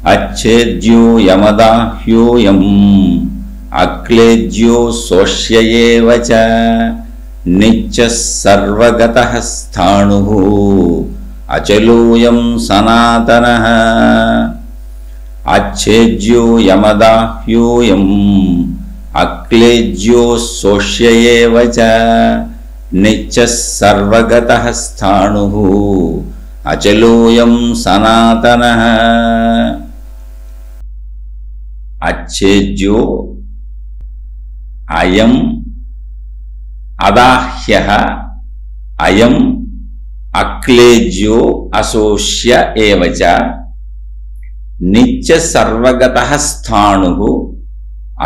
अच्छेद्यो यमदाह्योऽयम् अक्लेद्यो सोष्य एव च नित्यः सर्वगतः स्थाणुः अचलोऽयं सनातनः। अच्छेद्यो यमदाह्योऽयम् अक्लेद्यो सोष्य एव च नित्यः सर्वगतः स्थाणुः अचलोऽयं सनातनः। अच्छेद्यो अयम् अदाह्यः अयम् अक्लेद्यो अशोष्य एव च नित्य सर्वगतः स्थाणुः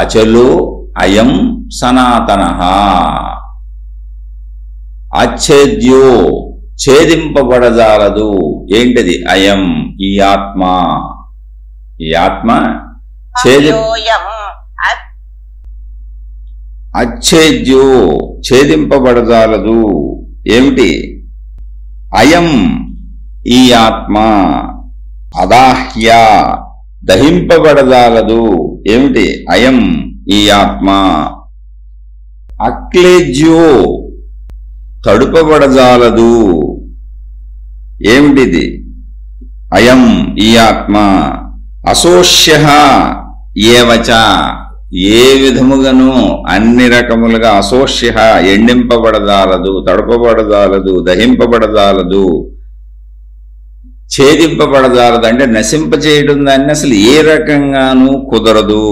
अचलो अयं सनातनः। अच्छेद्यो ఛేదింపబడజాలదు ఏంటిది అయం ఈ ఆత్మ అచ్ఛేద్యో ఛేదింపబడజాలదు ఏమిటి అయం ఈ ఆత్మ అదాహ్య దహింపబడజాలదు ఏమిటి అయం ఈ ఆత్మ అక్లేజ్యో తడుపబడజాలదు ఏమిటిది అయం ఈ ఆత్మ అశోష్యః ఏవచ ఏ విధముగాను అన్ని రకములుగా అశోష్యః ఎండింపబడజాలదు తడుపబడజాలదు దహింపబడజాలదు ఛేదింపబడజాలదు అంటే నశింపచేయడం దాన్ని అసలు ఏ రకంగానూ కుదరదు.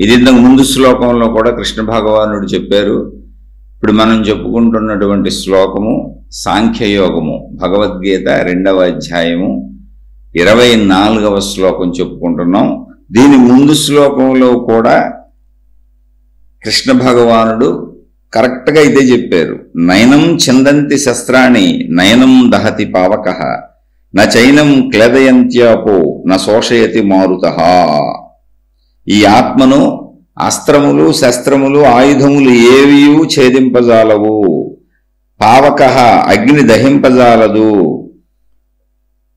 ఇది ఇంతకు ముందు శ్లోకంలో కూడా కృష్ణ భగవానుడు చెప్పారు. ఇప్పుడు మనం చెప్పుకుంటున్నటువంటి శ్లోకము సాంఖ్యయోగము భగవద్గీత 2వ అధ్యాయము 24వ శ్లోకం చెప్పుకుంటున్నాం. దీని ముందు శ్లోకంలో కూడా కృష్ణ భగవానుడు కరెక్ట్గా ఇదే చెప్పారు. నయనం చిందంతి శస్త్రాణి నయనం దహతి పావకః న చైనం క్లేదయంత్యాపో న శోషయతి మారుతః. ఈ ఆత్మను అస్త్రములు శస్త్రములు ఆయుధములు ఏవియూ ఛేదింపజాలవు. పావకః అగ్ని దహింపజాలదు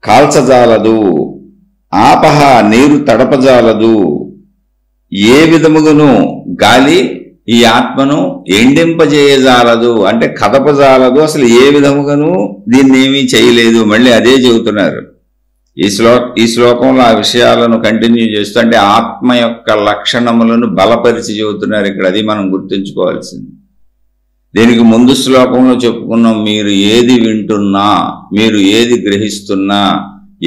కాల్చజాలదు. ఆపహ నీరు తడపజాలదు. ఏ విధముగాను గాలి ఈ ఆత్మను ఎండింపజేయజాలదు అంటే కదపజాలదు. అసలు ఏ విధముగాను దీన్ని ఏమీ చేయలేదు. మళ్ళీ అదే చెబుతున్నారు ఈ శ్లోకంలో. ఆ విషయాలను కంటిన్యూ చేస్తూ అంటే ఆత్మ యొక్క లక్షణములను బలపరిచి చెబుతున్నారు ఇక్కడ. అది మనం గుర్తుంచుకోవాల్సింది. దీనికి ముందు శ్లోకంలో చెప్పుకున్నాం, మీరు ఏది వింటున్నా మీరు ఏది గ్రహిస్తున్నా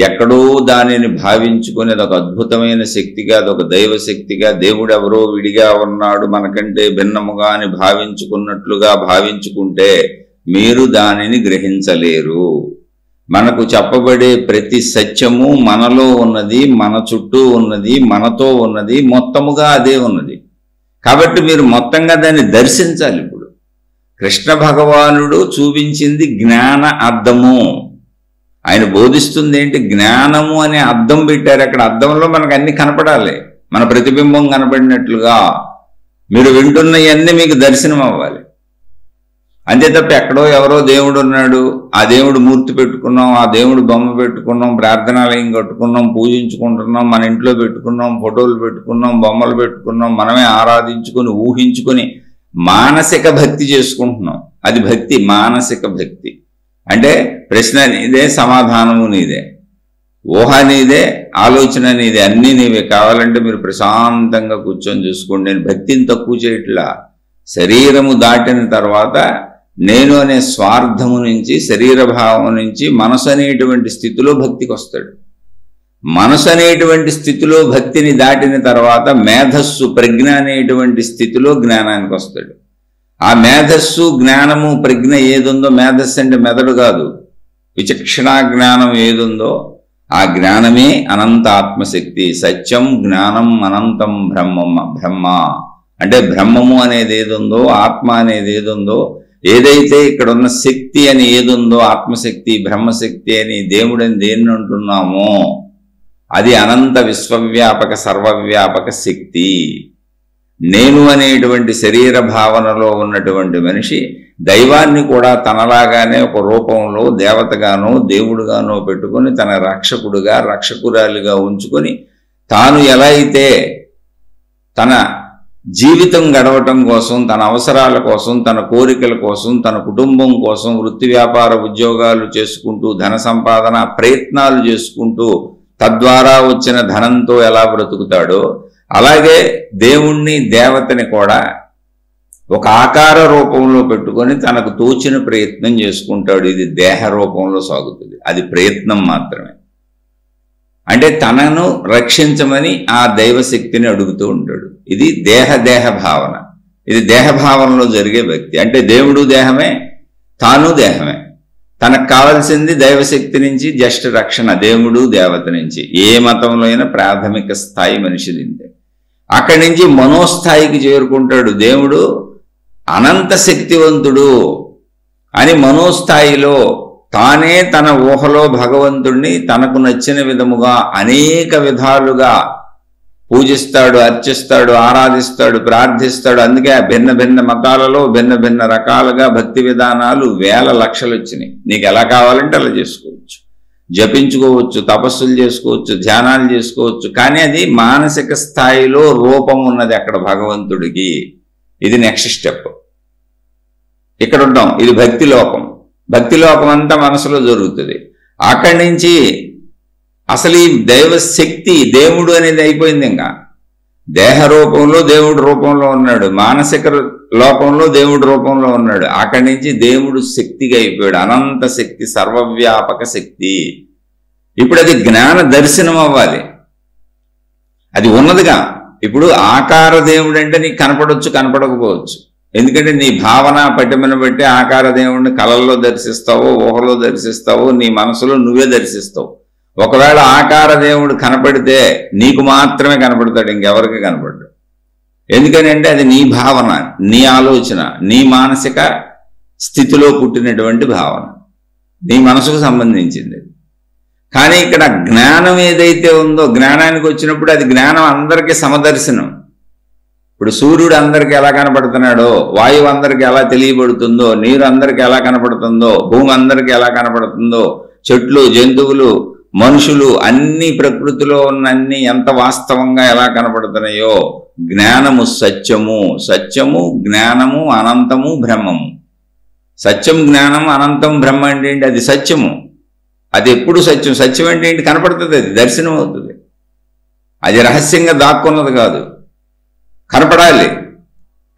ఎక్కడో దానిని భావించుకుని అదొక అద్భుతమైన శక్తిగా అదొక దైవ శక్తిగా దేవుడెవరో విడిగా ఉన్నాడు మనకంటే భిన్నముగా అని భావించుకున్నట్లుగా భావించుకుంటే మీరు దానిని గ్రహించలేరు. మనకు చెప్పబడే ప్రతి సత్యము మనలో ఉన్నది, మన చుట్టూ ఉన్నది, మనతో ఉన్నది, మొత్తముగా అదే ఉన్నది. కాబట్టి మీరు మొత్తంగా దాన్ని దర్శించాలి. ఇప్పుడు కృష్ణ భగవానుడు చూపించింది జ్ఞాన అద్దము. ఆయన బోధిస్తుంది ఏంటి? జ్ఞానము అనే అద్దం పెట్టారు. అక్కడ అద్దంలో మనకు అన్ని కనపడాలి, మన ప్రతిబింబం కనపడినట్లుగా. మీరు వింటున్నవన్నీ మీకు దర్శనం అవ్వాలి. అంతే తప్ప ఎక్కడో ఎవరో దేవుడు ఉన్నాడు, ఆ దేవుడు మూర్తి పెట్టుకున్నాం, ఆ దేవుడు బొమ్మ పెట్టుకున్నాం, ప్రార్థనాలయం కట్టుకున్నాం, పూజించుకుంటున్నాం, మన ఇంట్లో పెట్టుకున్నాం, ఫోటోలు పెట్టుకున్నాం, బొమ్మలు పెట్టుకున్నాం, మనమే ఆరాధించుకుని ఊహించుకుని మానసిక భక్తి చేసుకుంటున్నాం. అది భక్తి, మానసిక భక్తి. అంటే ప్రశ్న నీదే, సమాధానము నీదే, ఊహ నీదే, ఆలోచన నీదే, అన్నీ నీవే. కావాలంటే మీరు ప్రశాంతంగా కూర్చొని చూసుకోండి. నేను భక్తిని తక్కువ చేయట్లా. శరీరము దాటిన తర్వాత నేను అనే స్వార్థము నుంచి, శరీర భావం నుంచి మనసు అనేటువంటి స్థితిలో భక్తికి వస్తాడు. మనసు అనేటువంటి స్థితిలో భక్తిని దాటిన తర్వాత మేధస్సు ప్రజ్ఞ అనేటువంటి స్థితిలో జ్ఞానానికి వస్తాడు. ఆ మేధస్సు జ్ఞానము ప్రజ్ఞ ఏదుందో, మేధస్సు అంటే మెదడు కాదు, విచక్షణా జ్ఞానం ఏదుందో ఆ జ్ఞానమే అనంత ఆత్మశక్తి. సత్యం జ్ఞానం అనంతం బ్రహ్మ అంటే బ్రహ్మము అనేది ఏదుందో, ఆత్మ అనేది ఏదుందో, ఏదైతే ఇక్కడ ఉన్న శక్తి అని ఏదుందో, ఆత్మశక్తి బ్రహ్మశక్తి అని దేవుడని దేన్ని అంటున్నామో అది అనంత విశ్వవ్యాపక సర్వవ్యాపక శక్తి. నేను అనేటువంటి శరీర భావనలో ఉన్నటువంటి మనిషి దైవాన్ని కూడా తనలాగానే ఒక రూపంలో దేవతగానో దేవుడుగానో పెట్టుకొని తన రక్షకుడుగా రక్షకురాలిగా ఉంచుకొని తాను ఎలా అయితే తన జీవితం గడవటం కోసం, తన అవసరాల కోసం, తన కోరికల కోసం, తన కుటుంబం కోసం వృత్తి వ్యాపార ఉద్యోగాలు చేసుకుంటూ ధన సంపాదన ప్రయత్నాలు చేసుకుంటూ తద్వారా వచ్చిన ధనంతో ఎలా బ్రతుకుతాడో అలాగే దేవుణ్ణి దేవతని కూడా ఒక ఆకార రూపంలో పెట్టుకొని తనకు తోచిన ప్రయత్నం చేసుకుంటాడు. ఇది దేహ రూపంలో సాగుతుంది. అది ప్రయత్నం మాత్రమే. అంటే తనను రక్షించమని ఆ దైవశక్తిని అడుగుతూ ఉంటాడు. ఇది దేహ భావన. ఇది దేహ భావనలో జరిగే భక్తి. అంటే దేవుడు దేహమే, తాను దేహమే. తనకు కావాల్సింది దైవశక్తి నుంచి జస్ట్ రక్షణ, దేవుడు దేవత నుంచి. ఏ మతంలో అయినా ప్రాథమిక స్థాయి మనిషిదిందే. అక్కడి నుంచి మనోస్థాయికి చేరుకుంటాడు. దేవుడు అనంత శక్తివంతుడు అని మనోస్థాయిలో తానే తన ఊహలో భగవంతుణ్ణి తనకు నచ్చిన విధముగా అనేక విధాలుగా పూజిస్తాడు, అర్చిస్తాడు, ఆరాధిస్తాడు, ప్రార్థిస్తాడు. అందుకే భిన్న భిన్న మతాలలో భిన్న భిన్న రకాలుగా భక్తి విధానాలు వేల లక్షలు వచ్చినాయి. నీకు ఎలా కావాలంటే అలా చేసుకోవచ్చు, జపించుకోవచ్చు, తపస్సులు చేసుకోవచ్చు, ధ్యానాలు చేసుకోవచ్చు. కానీ అది మానసిక స్థాయిలో రూపం ఉన్నది అక్కడ భగవంతుడికి. ఇది నెక్స్ట్ స్టెప్. ఇక్కడ ఉంటాం. ఇది భక్తి లోకం. భక్తి లోకం అంతా మనసులో జరుగుతుంది. అక్కడి నుంచి అసలు ఈ దైవశక్తి దేవుడు అనేది అయిపోయింది. ఇంకా దేహ రూపంలో దేవుడు రూపంలో ఉన్నాడు, మానసిక లోకంలో దేవుడు రూపంలో ఉన్నాడు. అక్కడి నుంచి దేవుడు శక్తిగా అయిపోయాడు. అనంత శక్తి, సర్వవ్యాపక శక్తి. ఇప్పుడు అది జ్ఞాన దర్శనం అవ్వాలి. అది ఉన్నదిగా. ఇప్పుడు ఆకార దేవుడు అంటే నీకు కనపడవచ్చు, కనపడకపోవచ్చు. ఎందుకంటే నీ భావన పటిమను బట్టి ఆకార దేవుడిని కళల్లో దర్శిస్తావో, ఊహలో దర్శిస్తావో, నీ మనసులో నువ్వే దర్శిస్తావు. ఒకవేళ ఆకార దేవుడు కనపడితే నీకు మాత్రమే కనపడతాడు, ఇంకెవరికి కనపడ్డాడు. ఎందుకని అంటే అది నీ భావన, నీ ఆలోచన, నీ మానసిక స్థితిలో పుట్టినటువంటి భావన, నీ మనసుకు సంబంధించింది. కానీ ఇక్కడ జ్ఞానం ఏదైతే ఉందో, జ్ఞానానికి వచ్చినప్పుడు అది జ్ఞానం అందరికీ సమదర్శనం. ఇప్పుడు సూర్యుడు అందరికి ఎలా కనపడుతున్నాడో, వాయువు అందరికి ఎలా తెలియబడుతుందో, నీరు అందరికి ఎలా కనపడుతుందో, భూమి అందరికి ఎలా కనపడుతుందో, చెట్లు, జంతువులు, మనుషులు, అన్ని ప్రకృతిలో ఉన్న అన్ని ఎంత వాస్తవంగా ఎలా కనపడుతున్నాయో, జ్ఞానము సత్యము, సత్యము జ్ఞానము అనంతము బ్రహ్మము. సత్యం, జ్ఞానం, అనంతం, బ్రహ్మ అంటే ఏంటి? అది సత్యము. అది ఎప్పుడు సత్యం. సత్యం అంటే ఏంటి? కనపడుతుంది, అది దర్శనం అవుతుంది. అది రహస్యంగా దాక్కున్నది కాదు, కనపడాలి.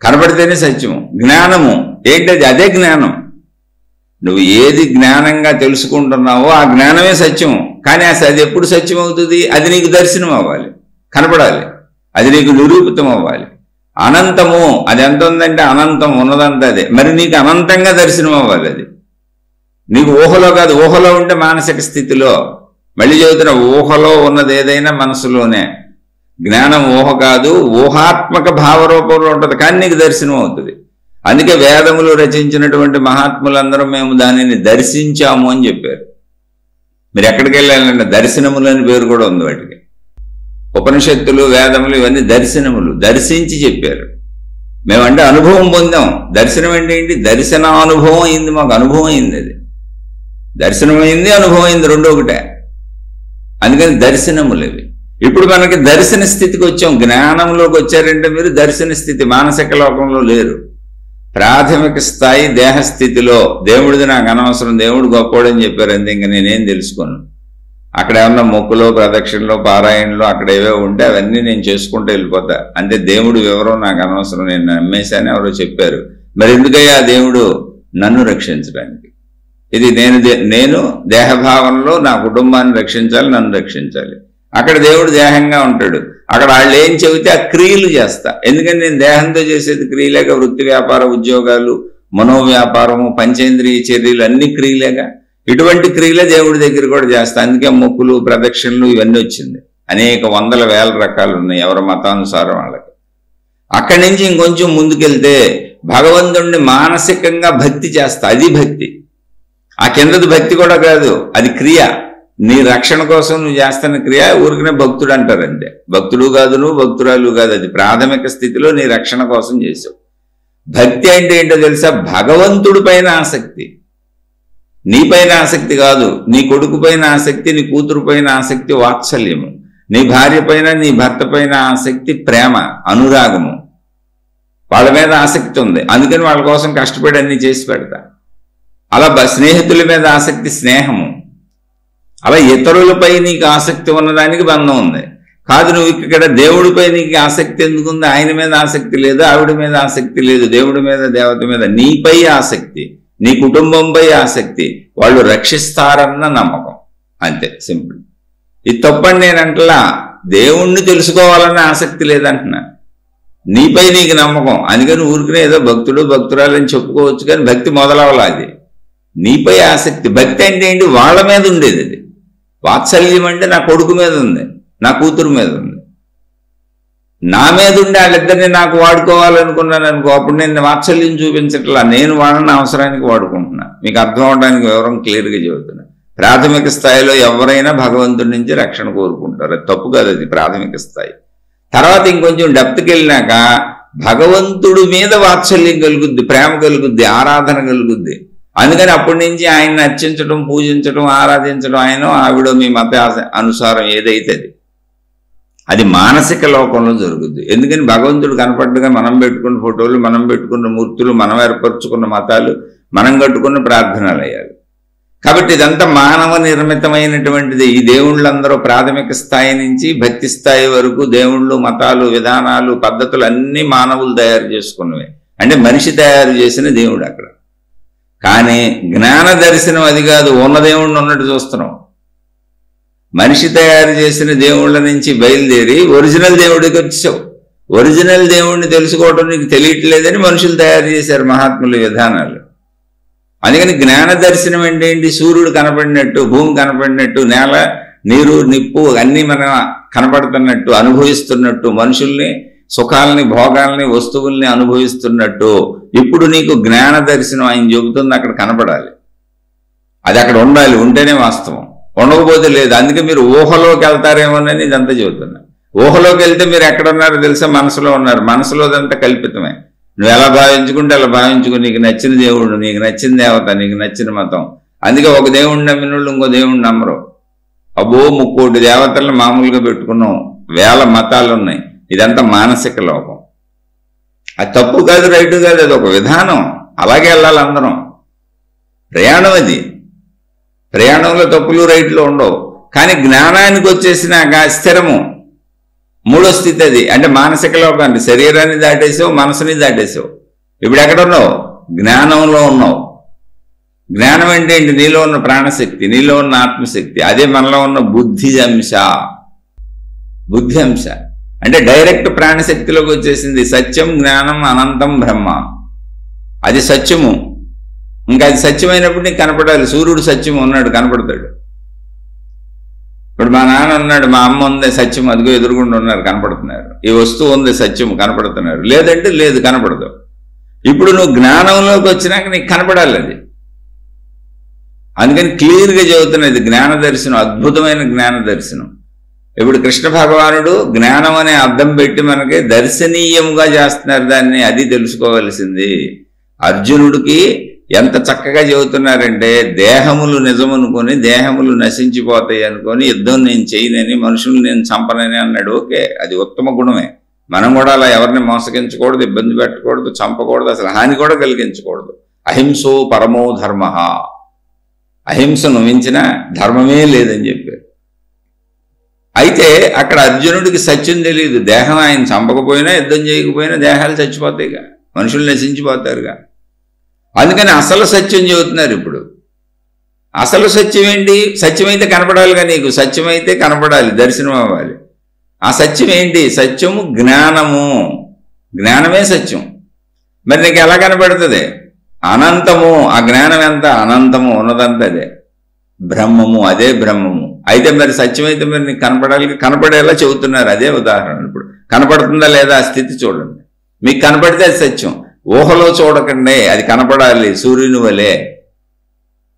కనపడితేనే సత్యము. జ్ఞానము ఏంటది? అదే జ్ఞానం. నువ్వు ఏది జ్ఞానంగా తెలుసుకుంటున్నావో ఆ జ్ఞానమే సత్యము. కానీ అది ఎప్పుడు సత్యం అవుతుంది? అది నీకు దర్శనం అవ్వాలి, కనపడాలి, అది నీకు నిరూపితం అవ్వాలి. అనంతము అది ఎంత ఉందంటే అనంతం, ఉన్నదంతా అదే. మరి నీకు అనంతంగా దర్శనం అవ్వాలి. అది నీకు ఊహలో కాదు. ఊహలో ఉంటే మానసిక స్థితిలో. మళ్ళీ చెబుతున్నా, ఊహలో ఉన్నది ఏదైనా మనసులోనే. జ్ఞానం ఊహ కాదు, ఊహాత్మక భావరూపంలో ఉంటుంది, కానీ నీకు దర్శనం అవుతుంది. అందుకే వేదములు రచించినటువంటి మహాత్ములందరూ మేము దానిని దర్శించాము అని చెప్పారు. మీరు ఎక్కడికి వెళ్ళాలంటే దర్శనములు అని పేరు కూడా ఉంది వాటికి. ఉపనిషత్తులు, వేదములు ఇవన్నీ దర్శనములు, దర్శించి చెప్పారు. మేమంటే అనుభవం పొందాం. దర్శనం అంటే ఏంటి? దర్శనానుభవం అయింది, మాకు అనుభవం అయింది. అది దర్శనం అయింది, అనుభవం అయింది, రెండో ఒకటే. అందుకని దర్శనములు ఇవి. ఇప్పుడు మనకి దర్శన స్థితికి వచ్చాం. జ్ఞానంలోకి వచ్చారంటే మీరు దర్శన స్థితి, మానసిక లోకంలో లేరు. ప్రాథమిక స్థాయి దేహస్థితిలో దేవుడిది నాకు అనవసరం, దేవుడు గొప్పోడని చెప్పారు అంతే. ఇంకా నేనేం తెలుసుకోను. అక్కడ ఏమన్నా మొక్కులో, ప్రదక్షిణలో, పారాయణలో అక్కడ ఏవో ఉంటే అవన్నీ నేను చేసుకుంటూ వెళ్ళిపోతా. అంటే దేవుడు వివరం నాకు అనవసరం, నేను నమ్మేశాను, ఎవరో చెప్పారు. మరి ఎందుకయ్యా దేవుడు? నన్ను రక్షించడానికి. ఇది నేను దేహభావనలో నా కుటుంబాన్ని రక్షించాలి, నన్ను రక్షించాలి. అక్కడ దేవుడు దేహంగా ఉంటాడు. అక్కడ వాళ్ళు ఏం చెబితే ఆ క్రియలు చేస్తా. ఎందుకంటే నేను దేహంతో చేసేది క్రియలేక. వృత్తి వ్యాపార ఉద్యోగాలు, మనోవ్యాపారము, పంచేంద్రియ చర్యలు అన్ని క్రియలేగా. ఇటువంటి క్రియలే దేవుడి దగ్గర కూడా చేస్తా. అందుకే మొక్కులు, ప్రదక్షిణలు ఇవన్నీ వచ్చింది. అనేక వందల వేల రకాలు ఉన్నాయి ఎవరి మతానుసారం వాళ్ళకి. అక్కడి నుంచి ఇంకొంచెం ముందుకెళ్తే భగవంతుడిని మానసికంగా భక్తి చేస్తా. అది భక్తి. ఆ కిందది భక్తి కూడా కాదు, అది క్రియ. నీ రక్షణ కోసం నువ్వు చేస్తున్న క్రియ. ఊరికనే భక్తుడు అంటారు అంతే. భక్తుడు కాదు నువ్వు, భక్తురాలు కాదు. అది ప్రాథమిక స్థితిలో నీ రక్షణ కోసం చేసావు. భక్తి అంటే ఏంటో తెలుసా? భగవంతుడి పైన ఆసక్తి, నీ పైన ఆసక్తి కాదు. నీ కొడుకు పైన ఆసక్తి, నీ కూతురు పైన ఆసక్తి వాత్సల్యము, నీ భార్య పైన నీ భర్త పైన ఆసక్తి ప్రేమ, అనురాగము. వాళ్ళ మీద ఆసక్తి ఉంది, అందుకని వాళ్ళ కోసం కష్టపడి అన్ని చేసి పెడతా. అలా స్నేహితుల మీద ఆసక్తి స్నేహము. అలా ఇతరులపై నీకు ఆసక్తి ఉన్నదానికి బంధం ఉంది. కాదు, నువ్వు ఇక్కడ దేవుడిపై నీకు ఆసక్తి ఎందుకుంది? ఆయన మీద ఆసక్తి లేదు, ఆవిడ మీద ఆసక్తి లేదు, దేవుడి మీద దేవత మీద, నీపై ఆసక్తి, నీ కుటుంబంపై ఆసక్తి, వాళ్ళు రక్షిస్తారన్న నమ్మకం. అంతే, సింపుల్. ఇది తప్పని నేనంటలా. దేవుణ్ణి తెలుసుకోవాలన్న ఆసక్తి లేదంటున్నా, నీపై నీకు నమ్మకం. అందుకని ఊరికనే ఏదో భక్తుడు భక్తురాలని చెప్పుకోవచ్చు, కానీ భక్తి మొదలవ్వాలి. నీపై ఆసక్తి. భక్తి అంటే ఏంటి? వాళ్ళ మీద ఉండేది. అది వాత్సల్యం అంటే నా కొడుకు మీద ఉంది, నా కూతురు మీద ఉంది. నా మీద ఉండి వాళ్ళిద్దరిని నాకు వాడుకోవాలనుకున్నాను అనుకో, అప్పుడు నేను వాత్సల్యం చూపించట్లా, నేను వాళ్ళని అవసరానికి వాడుకుంటున్నా. మీకు అర్థం అవడానికి వివరం క్లియర్గా చెబుతున్నా. ప్రాథమిక స్థాయిలో ఎవరైనా భగవంతుడి నుంచి రక్షణ కోరుకుంటారు, అది తప్పు కాదు, అది ప్రాథమిక స్థాయి. తర్వాత ఇంకొంచెం డెప్త్కి వెళ్ళినాక భగవంతుడి మీద వాత్సల్యం కలుగుద్ది, ప్రేమ కలుగుద్ది, ఆరాధన కలుగుద్ది. అందుకని అప్పటి నుంచి ఆయన్ని అర్చించడం, పూజించడం, ఆరాధించడం, ఆయన ఆవిడ మీ మత అనుసారం ఏదైతే అది మానసిక లోకంలో జరుగుద్ది. ఎందుకని భగవంతుడు కనపడ్డగా మనం పెట్టుకున్న ఫోటోలు, మనం పెట్టుకున్న మూర్తులు, మనం ఏర్పరచుకున్న మతాలు, మనం కట్టుకున్న ప్రార్థనలు అయ్యాలి. కాబట్టి ఇదంతా మానవ నిర్మితమైనటువంటిది. ఈ దేవుళ్ళందరూ ప్రాథమిక స్థాయి నుంచి భక్తి స్థాయి వరకు దేవుళ్ళు, మతాలు, విధానాలు, పద్ధతులు అన్నీ మానవులు తయారు చేసుకున్నవే. అంటే మనిషి తయారు చేసిన దేవుడు అక్కడ. కానీ జ్ఞాన దర్శనం అది కాదు, ఉన్న దేవుణ్ణి ఉన్నట్టు చూస్తున్నాం. మనిషి తయారు చేసిన దేవుళ్ళ నుంచి బయలుదేరి ఒరిజినల్ దేవుడికి వచ్చావు. ఒరిజినల్ దేవుణ్ణి తెలుసుకోవడం నీకు తెలియట్లేదని మనుషులు తయారు చేశారు మహాత్ముల విధానాలు. అందుకని జ్ఞాన దర్శనం అంటే ఏంటి? సూర్యుడు కనపడినట్టు, భూమి కనపడినట్టు, నేల, నీరు, నిప్పు అన్నీ మనం కనపడుతున్నట్టు, అనుభవిస్తున్నట్టు, మనుషుల్ని, సుఖాలని, భోగాల్ని, వస్తువుల్ని అనుభవిస్తున్నట్టు ఇప్పుడు నీకు జ్ఞాన దర్శనం ఆయన చెబుతుంది అక్కడ కనపడాలి. అది అక్కడ ఉండాలి, ఉంటేనే వాస్తవం, ఉండకపోతే లేదు. అందుకే మీరు ఊహలోకి వెళ్తారేమోనని ఇదంతా చెబుతున్నా. ఊహలోకి వెళ్తే మీరు ఎక్కడున్నారో తెలుసా? మనసులో ఉన్నారు. మనసులోదంతా కల్పితమే. నువ్వు ఎలా భావించుకుంటే అలా భావించుకుని నీకు నచ్చిన దేవుడు, నీకు నచ్చిన దేవత, నీకు నచ్చిన మతం. అందుకే ఒక దేవుడిని నమ్మిన వాళ్ళు ఇంకో దేవుడిని నమ్మరు. అబ్బో 30 దేవతలను మామూలుగా పెట్టుకున్నాం, వేల మతాలు ఉన్నాయి. ఇదంతా మానసిక లోపం. అది తప్పు కాదు, రైటు కాదు, అది ఒక విధానం. అలాగే వెళ్ళాలి అందరం. ప్రయాణం అది. ప్రయాణంలో తప్పులు రైట్లు ఉండవు. కానీ జ్ఞానానికి వచ్చేసినాక స్థిరము, మూడో స్థితి అది. అంటే మానసిక లోకాన్ని, శరీరాన్ని దాటేసావు, మనసుని దాటేసావు. ఇప్పుడు ఎక్కడ ఉన్నావు? జ్ఞానంలో ఉన్నావు. జ్ఞానం అంటే ఏంటి? నీలో ఉన్న ప్రాణశక్తి, నీలో ఉన్న ఆత్మశక్తి, అదే మనలో ఉన్న బుద్ధి అంశ. బుద్ధి అంశ అంటే డైరెక్ట్ ప్రాణశక్తిలోకి వచ్చేసింది. సత్యం, జ్ఞానం, అనంతం, బ్రహ్మ, అది సత్యము. ఇంకా అది సత్యమైనప్పుడు నీకు కనపడాలి. సూర్యుడు సత్యము ఉన్నాడు, కనపడతాడు. ఇప్పుడు మా నాన్న ఉన్నాడు, మా అమ్మ ఉంది, సత్యం అదిగో ఎదురుగుండా ఉన్నారు, కనపడుతున్నారు. ఈ వస్తువు ఉంది, సత్యము, కనపడుతున్నారు. లేదంటే లేదు, కనపడదు. ఇప్పుడు నువ్వు జ్ఞానంలోకి వచ్చినాక నీకు కనపడాలి అది. అందుకని క్లియర్గా చెబుతున్నది జ్ఞాన దర్శనం, అద్భుతమైన జ్ఞాన దర్శనం. ఇప్పుడు కృష్ణ భగవానుడు జ్ఞానం అనే అర్థం పెట్టి మనకి దర్శనీయముగా చేస్తున్నారు దాన్ని. అది తెలుసుకోవలసింది. అర్జునుడికి ఎంత చక్కగా చెబుతున్నారంటే, దేహములు నిజమనుకొని, దేహములు నశించిపోతాయి అనుకొని యుద్ధం నేను చేయనని, మనుషులు నేను చంపనని అన్నాడు. ఓకే, అది ఉత్తమ గుణమే. మనం కూడా అలా ఎవరిని మోసగించకూడదు, ఇబ్బంది పెట్టకూడదు, చంపకూడదు, అసలు హాని కూడా కలిగించకూడదు. అహింసో పరమో ధర్మ, అహింసను మించిన ధర్మమే లేదని చెప్పారు. అయితే అక్కడ అర్జునుడికి సత్యం తెలియదు. దేహం ఆయన చంపకపోయినా, యుద్ధం చేయకపోయినా దేహాలు చచ్చిపోతాయిగా, మనుషులు నశించిపోతారుగా. అందుకని అసలు సత్యం చెబుతున్నారు ఇప్పుడు. అసలు సత్యం ఏంటి? సత్యమైతే కనపడాలిగా నీకు. సత్యమైతే కనపడాలి, దర్శనం అవ్వాలి. ఆ సత్యం ఏంటి? సత్యము జ్ఞానము. జ్ఞానమే సత్యం. మరి నీకు ఎలా కనపడుతుంది? అనంతము. ఆ జ్ఞానం ఎంత? అనంతము, ఉన్నదంతా అదే బ్రహ్మము, అదే బ్రహ్మము. అయితే మరి సత్యమైతే మరి నీకు కనపడాలి, కనపడేలా చెబుతున్నారు. అదే ఉదాహరణ. ఇప్పుడు కనపడుతుందా లేదా ఆ స్థితి చూడండి. మీకు కనపడితే అది సత్యం. ఊహలో చూడకండి, అది కనపడాలి సూర్యుని వలె.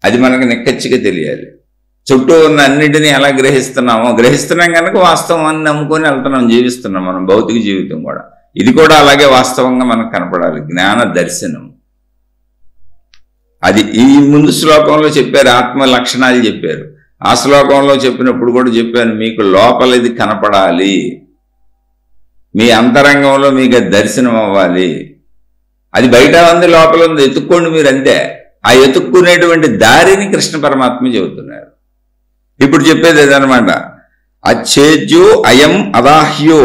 అది మనకు నిక్కచ్చిగా తెలియాలి. చుట్టూ ఉన్న అన్నిటినీ ఎలా గ్రహిస్తున్నామో, గ్రహిస్తున్నాం కనుక వాస్తవం అని నమ్ముకొని వెళ్తున్నాం, జీవిస్తున్నాం మనం భౌతిక జీవితం కూడా. ఇది కూడా అలాగే వాస్తవంగా మనకు కనపడాలి. జ్ఞాన దర్శనం అది ఈ ముందు శ్లోకంలో చెప్పారు, ఆత్మ లక్షణాలు చెప్పారు. ఆ శ్లోకంలో చెప్పినప్పుడు కూడా చెప్పాను, మీకు లోపల ఇది కనపడాలి, మీ అంతరంగంలో మీకు దర్శనం అవ్వాలి. అది బయట ఉంది, లోపల ఉంది, ఎత్తుక్కోండి మీరు అంతే. ఆ ఎత్తుక్కునేటువంటి దారిని కృష్ణ పరమాత్మ చెబుతున్నారు. ఇప్పుడు చెప్పేది ఏదనమాట, అచ్ఛేద్యో అయం అదాహ్యో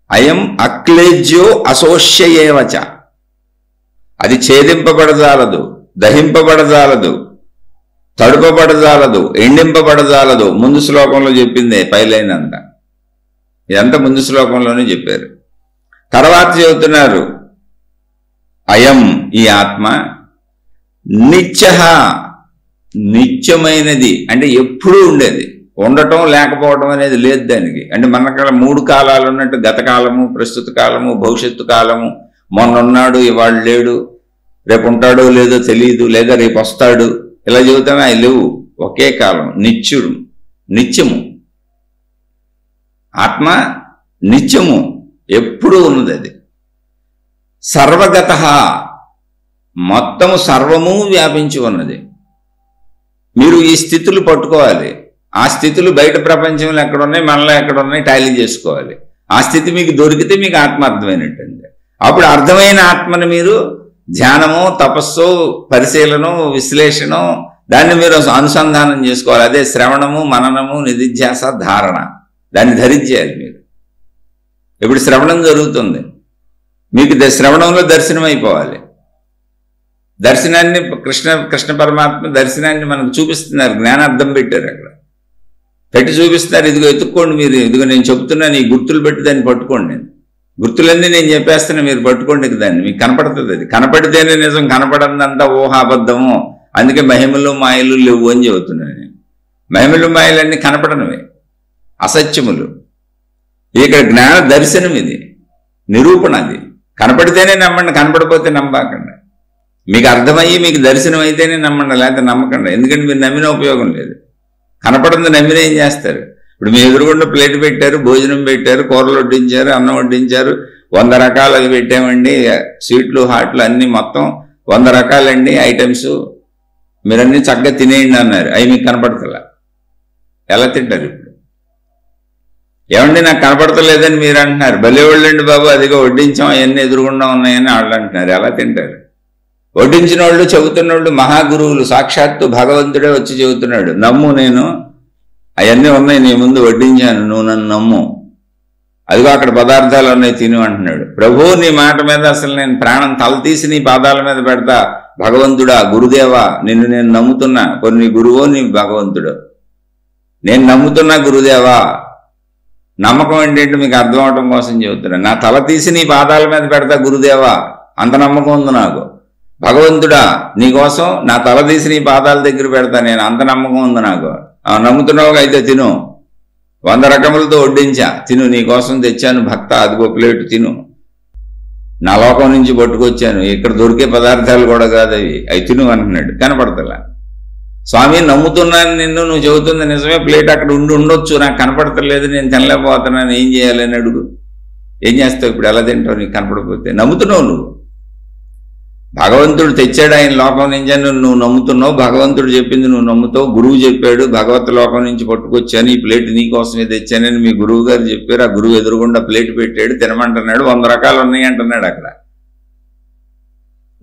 అయం అక్లేజ్యో అశోష్యేవచ. అది ఛేదింపబడజాలదు, దహింపబడజాలదు, తడుపబడజాలదు, ఎండింపబడజాలదు. ముందు శ్లోకంలో చెప్పిందే పైలైన్ అంతా, ఇదంతా ముందు శ్లోకంలోనే చెప్పారు. తర్వాత చెబుతున్నారు, అయం ఈ ఆత్మ నిత్యః నిత్యమైనది, అంటే ఎప్పుడూ ఉండేది, ఉండటం లేకపోవడం అనేది లేదు దానికి. అంటే మనకు 3 కాలాలు ఉన్నట్టు గత కాలము, ప్రస్తుత కాలము, భవిష్యత్తు కాలము, మొన్నున్నాడు ఇవాళ లేడు, రేపు ఉంటాడో లేదో తెలియదు, లేదా రేపు వస్తాడు, ఇలా చెబుతామే. అవి లేవు, ఒకే కాలం, నిత్యుడు, నిత్యము. ఆత్మ నిత్యము, ఎప్పుడూ ఉన్నది. అది సర్వగత, మొత్తము సర్వము వ్యాపించి ఉన్నది. మీరు ఈ స్థితులు పట్టుకోవాలి. ఆ స్థితులు బయట ప్రపంచంలో ఎక్కడున్నాయి, మనలో ఎక్కడున్నాయి టాలీ చేసుకోవాలి. ఆ స్థితి మీకు దొరికితే మీకు ఆత్మ అర్థమైనట్టుంది. అప్పుడు అర్థమైన ఆత్మను మీరు ధ్యానము, తపస్సు, పరిశీలనం, విశ్లేషణం, దాన్ని మీరు అనుసంధానం చేసుకోవాలి. అదే శ్రవణము, మననము, నిధిధ్యాస, ధారణ. దాన్ని ధరించేయాలి మీరు. ఇప్పుడు శ్రవణం జరుగుతుంది, మీకు శ్రవణంలో దర్శనం అయిపోవాలి. దర్శనాన్ని కృష్ణ పరమాత్మ దర్శనాన్ని మనకు చూపిస్తున్నారు, జ్ఞానార్థం పెట్టారు, అక్కడ పెట్టి చూపిస్తున్నారు. ఇదిగో ఎత్తుక్కోండి మీరు, ఇదిగో నేను చెప్తున్నాను, ఈ గుర్తులు పెట్టి దాన్ని పట్టుకోండి. నేను గుర్తులన్నీ నేను చెప్పేస్తున్నా, మీరు పట్టుకోండి దాన్ని, మీకు కనపడుతుంది. అది కనపడితేనే నిజం, కనపడందంతా ఊహాబద్ధము. అందుకే మహిమలు మాయలు లేవు అని చెబుతున్నాను నేను. మహిమలు మాయలన్నీ కనపడనవే, అసత్యములు. ఇక్కడ జ్ఞాన దర్శనం, ఇది నిరూపణ. అది కనపడితేనే నమ్మండి, కనపడిపోతే నమ్మకండి. మీకు అర్థమయ్యి మీకు దర్శనం అయితేనే నమ్మండి, లేకపోతే నమ్మకండి. ఎందుకంటే మీరు నమ్మిన ఉపయోగం లేదు. కనపడింది నమ్మిన ఏం చేస్తారు? ఇప్పుడు మీ ఎదురుగుండా ప్లేట్ పెట్టారు, భోజనం పెట్టారు, కూరలు వడ్డించారు, అన్నం వడ్డించారు, 100 రకాలు అవి పెట్టామండి, స్వీట్లు, హాట్లు అన్నీ మొత్తం 100 రకాలండి ఐటమ్స్, మీరన్నీ చక్కగా తినేయండి అన్నారు. అవి మీకు కనపడతలా, ఎలా తింటారు? ఇప్పుడు ఏమండి నాకు కనపడతలేదని మీరు అంటున్నారు. భలేవాళ్ళండి బాబు, అదిగో వడ్డించాం, అవన్నీ ఎదురుగుండా ఉన్నాయని వాళ్ళు అంటున్నారు. ఎలా తింటారు? వడ్డించిన వాళ్ళు, చెబుతున్న వాళ్ళు మహాగురువులు, సాక్షాత్తు భగవంతుడే వచ్చి చెబుతున్నాడు, నమ్ము, నేను అవన్నీ ఉన్నాయి, నీ ముందు వడ్డించాను, నువ్వు నన్ను నమ్ము, అదిగో అక్కడ పదార్థాలు ఉన్నాయి, తిను అంటున్నాడు. ప్రభు నీ మాట మీద అసలు నేను ప్రాణం తల తీసి నీ పాదాల మీద పెడతా, భగవంతుడా, గురుదేవా, నిన్ను నేను నమ్ముతున్నా. కొన్ని గురువో నీ భగవంతుడు, నేను నమ్ముతున్నా గురుదేవా. నమ్మకం ఏంటంటే మీకు అర్థం అవడం కోసం చెబుతున్నా. నా తల తీసి నీ పాదాల మీద పెడతా గురుదేవా, అంత నమ్మకం ఉంది నాకు. భగవంతుడా, నీకోసం నా తల తీసి నీ పాదాల దగ్గర పెడతా నేను, అంత నమ్మకం ఉంది నాకు. నమ్ముతున్నావుగా, అయితే తిను, 100 రకములతో వడ్డించా, తిను, నీకోసం తెచ్చాను భక్త, అదిగో ప్లేటు తిను, నా లోకం నుంచి పట్టుకొచ్చాను, ఇక్కడ దొరికే పదార్థాలు కూడా కాదు అవి తిను అంటున్నాడు. కనపడతలా. స్వామి నమ్ముతున్నాను నిన్ను, నువ్వు చెబుతుంది నిజమే, ప్లేట్ అక్కడ ఉండొచ్చు, నాకు కనపడతలేదు, నేను తినలేకపోతున్నాను, ఏం చేయాలని అడుగు. ఏం చేస్తావు ఇప్పుడు? ఎలా తింటావు నీకు కనపడకపోతే? నమ్ముతున్నావు నువ్వు. భగవంతుడు తెచ్చాడు ఆయన లోకం నుంచి అని నువ్వు నమ్ముతున్నావు, భగవంతుడు చెప్పింది నువ్వు నమ్ముతావు, గురువు చెప్పాడు భగవత్ లోకం నుంచి పట్టుకొచ్చాను, ఈ ప్లేట్ నీకోసమే తెచ్చానని మీ గురువు గారు చెప్పారు. ఆ గురువు ఎదురుగుండా ప్లేట్ పెట్టాడు, తినమంటున్నాడు, 100 రకాలు ఉన్నాయి అంటున్నాడు. అక్కడ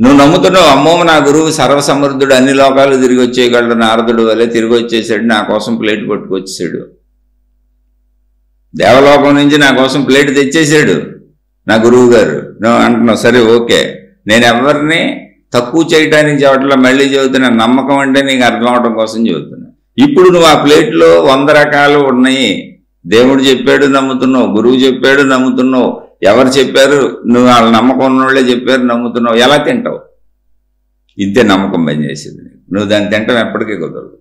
నువ్వు నమ్ముతున్నావు, అమ్మో నా గురువు సర్వసమర్థుడు, అన్ని లోకాలు తిరిగి వచ్చేయగలడు, నారదుడు వల్లే తిరిగి వచ్చేసాడు, నా కోసం ప్లేట్ పట్టుకొచ్చేసాడు, దేవలోకం నుంచి నా కోసం ప్లేట్ తెచ్చేసాడు నా గురువు గారు. నువ్వు అంటున్నావు, సరే ఓకే, నేను ఎవరిని తక్కువ చేయడానికి చెప్పట్లా, మళ్ళీ చెబుతున్నా, నమ్మకం అంటే నీకు అర్థం అవడం కోసం చెబుతున్నా. ఇప్పుడు నువ్వు ఆ ప్లేట్లో 100 రకాలు ఉన్నాయి, దేవుడు చెప్పాడు నమ్ముతున్నావు, గురువు చెప్పాడు నమ్ముతున్నావు, ఎవరు చెప్పారు? నువ్వు వాళ్ళ నమ్మకం ఉన్నోళ్ళే చెప్పారు నమ్ముతున్నావు, ఎలా తింటావు? ఇంతే నమ్మకం పనిచేసేది. నువ్వు దాన్ని తింటాం ఎప్పటికీ కుదరదు.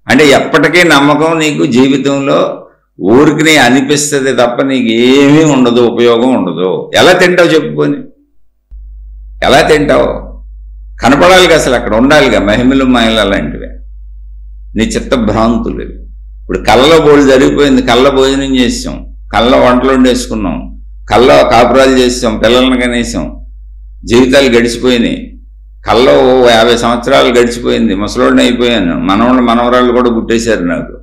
అంటే ఎప్పటికీ నమ్మకం నీకు జీవితంలో ఊరికి అనిపిస్తుంది తప్ప నీకు ఏమీ ఉండదు, ఉపయోగం ఉండదు. ఎలా తింటావు చెప్పుకొని? ఎలా తింటావు? కనపడాలిగా, అసలు అక్కడ ఉండాలిగా మహిమలు మాయలు అలాంటివే. నీ చిత్త భ్రాంతులు. ఇప్పుడు కళ్ళలో బోళ్ళు జరిగిపోయింది, కళ్ళ భోజనం చేసాం, కళ్ళ వంటలు వండేసుకున్నాం, కళ్ళ కాపురాలు చేసాం, పిల్లల్ని కనేసాం, జీవితాలు గడిచిపోయినాయి. కళ్ళ 50 సంవత్సరాలు గడిచిపోయింది, ముసలోడిని అయిపోయాను, మనవాళ్ళు మనవరాళ్ళు కూడా పుట్టేశారు. నాకు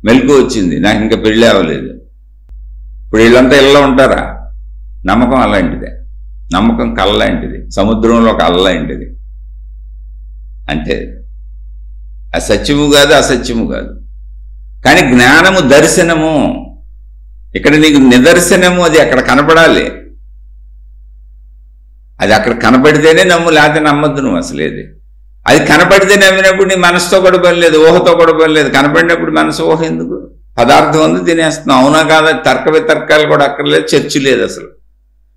మెలకు వచ్చింది, నాకు ఇంకా పెళ్ళి అవ్వలేదు. ఇప్పుడు వీళ్ళంతా ఇళ్ళలో ఉంటారా? నమ్మకం అలాంటిదే, నమ్మకం కళ్ళ లాంటిది, సముద్రంలో ఒక అల్ల లాంటిది. అంటే అసత్యము కాదు, అసత్యము కాదు. కానీ జ్ఞానము దర్శనము, ఇక్కడ నీకు నిదర్శనము అది అక్కడ కనపడాలి. అది అక్కడ కనపడితేనే నమ్ము, లేకపోతే నమ్మద్దు నువ్వు అసలేది. అది కనపడితే నమ్మినప్పుడు నీ మనసుతో కూడా పని లేదు, ఊహతో కూడా పని లేదు. కనపడినప్పుడు మనసు ఊహ ఎందుకు? పదార్థం ఉంది, తినేస్తున్నాం. అవునా కాదా? తర్క వితర్కాలు కూడా అక్కర్లేదు, చర్చ లేదు అసలు.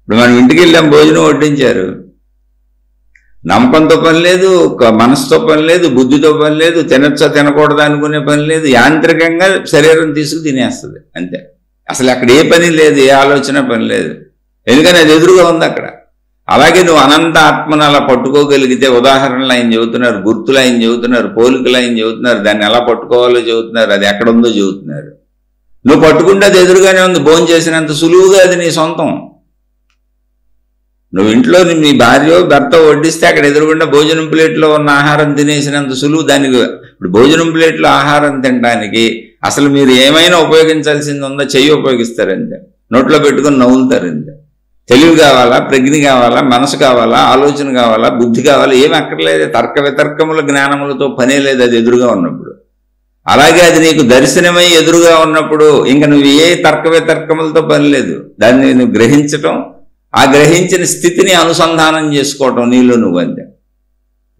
ఇప్పుడు మనం ఇంటికి వెళ్ళాం, భోజనం వడ్డించారు, నమ్మకంతో పని లేదు, మనసుతో పని లేదు, బుద్ధితో పని లేదు, తినచ్చా తినకూడదు అనుకునే పని లేదు. యాంత్రికంగా శరీరం తీసుకు తినేస్తుంది అంతే. అసలు అక్కడ ఏ పని లేదు, ఏ ఆలోచన పని లేదు. ఎందుకని అది ఎదురుగా ఉంది అక్కడ. అలాగే నువ్వు అనంత ఆత్మను అలా పట్టుకోగలిగితే, ఉదాహరణలు ఆయన చెబుతున్నారు, గుర్తులు ఆయన చెబుతున్నారు, పోలికలు ఆయన చెబుతున్నారు, దాన్ని ఎలా పట్టుకోవాలో చెబుతున్నారు, అది ఎక్కడ ఉందో చెబుతున్నారు. నువ్వు పట్టుకుంటే అది ఎదురుగానే ఉంది. భోజనం చేసినంత సులువుగా అది నీ సొంతం. నువ్వు ఇంట్లో నీ భార్య భర్త వడ్డిస్తే అక్కడ ఎదురుగుండా భోజనం ప్లేట్లో ఉన్న ఆహారం తినేసినంత సులువు దానికి. ఇప్పుడు భోజనం ప్లేట్లో ఆహారం తినడానికి అసలు మీరు ఏమైనా ఉపయోగించాల్సింది ఉందా? చెయ్యి ఉపయోగిస్తారంతే, నోట్లో పెట్టుకుని నవ్వులుతారంతే. తెలివి కావాలా, ప్రజ్ఞ కావాలా, మనసు కావాలా, ఆలోచన కావాలా, బుద్ధి కావాలా, ఏమి అక్కర్లేదు. తర్క వితర్కముల జ్ఞానములతో పనే లేదు అది ఎదురుగా ఉన్నప్పుడు. అలాగే అది నీకు దర్శనమై ఎదురుగా ఉన్నప్పుడు ఇంకా నువ్వు ఏ తర్క వితర్కములతో పని లేదు. దాన్ని నువ్వు గ్రహించటం, ఆ గ్రహించిన స్థితిని అనుసంధానం చేసుకోవటం, నీలో నువ్వు అంతే,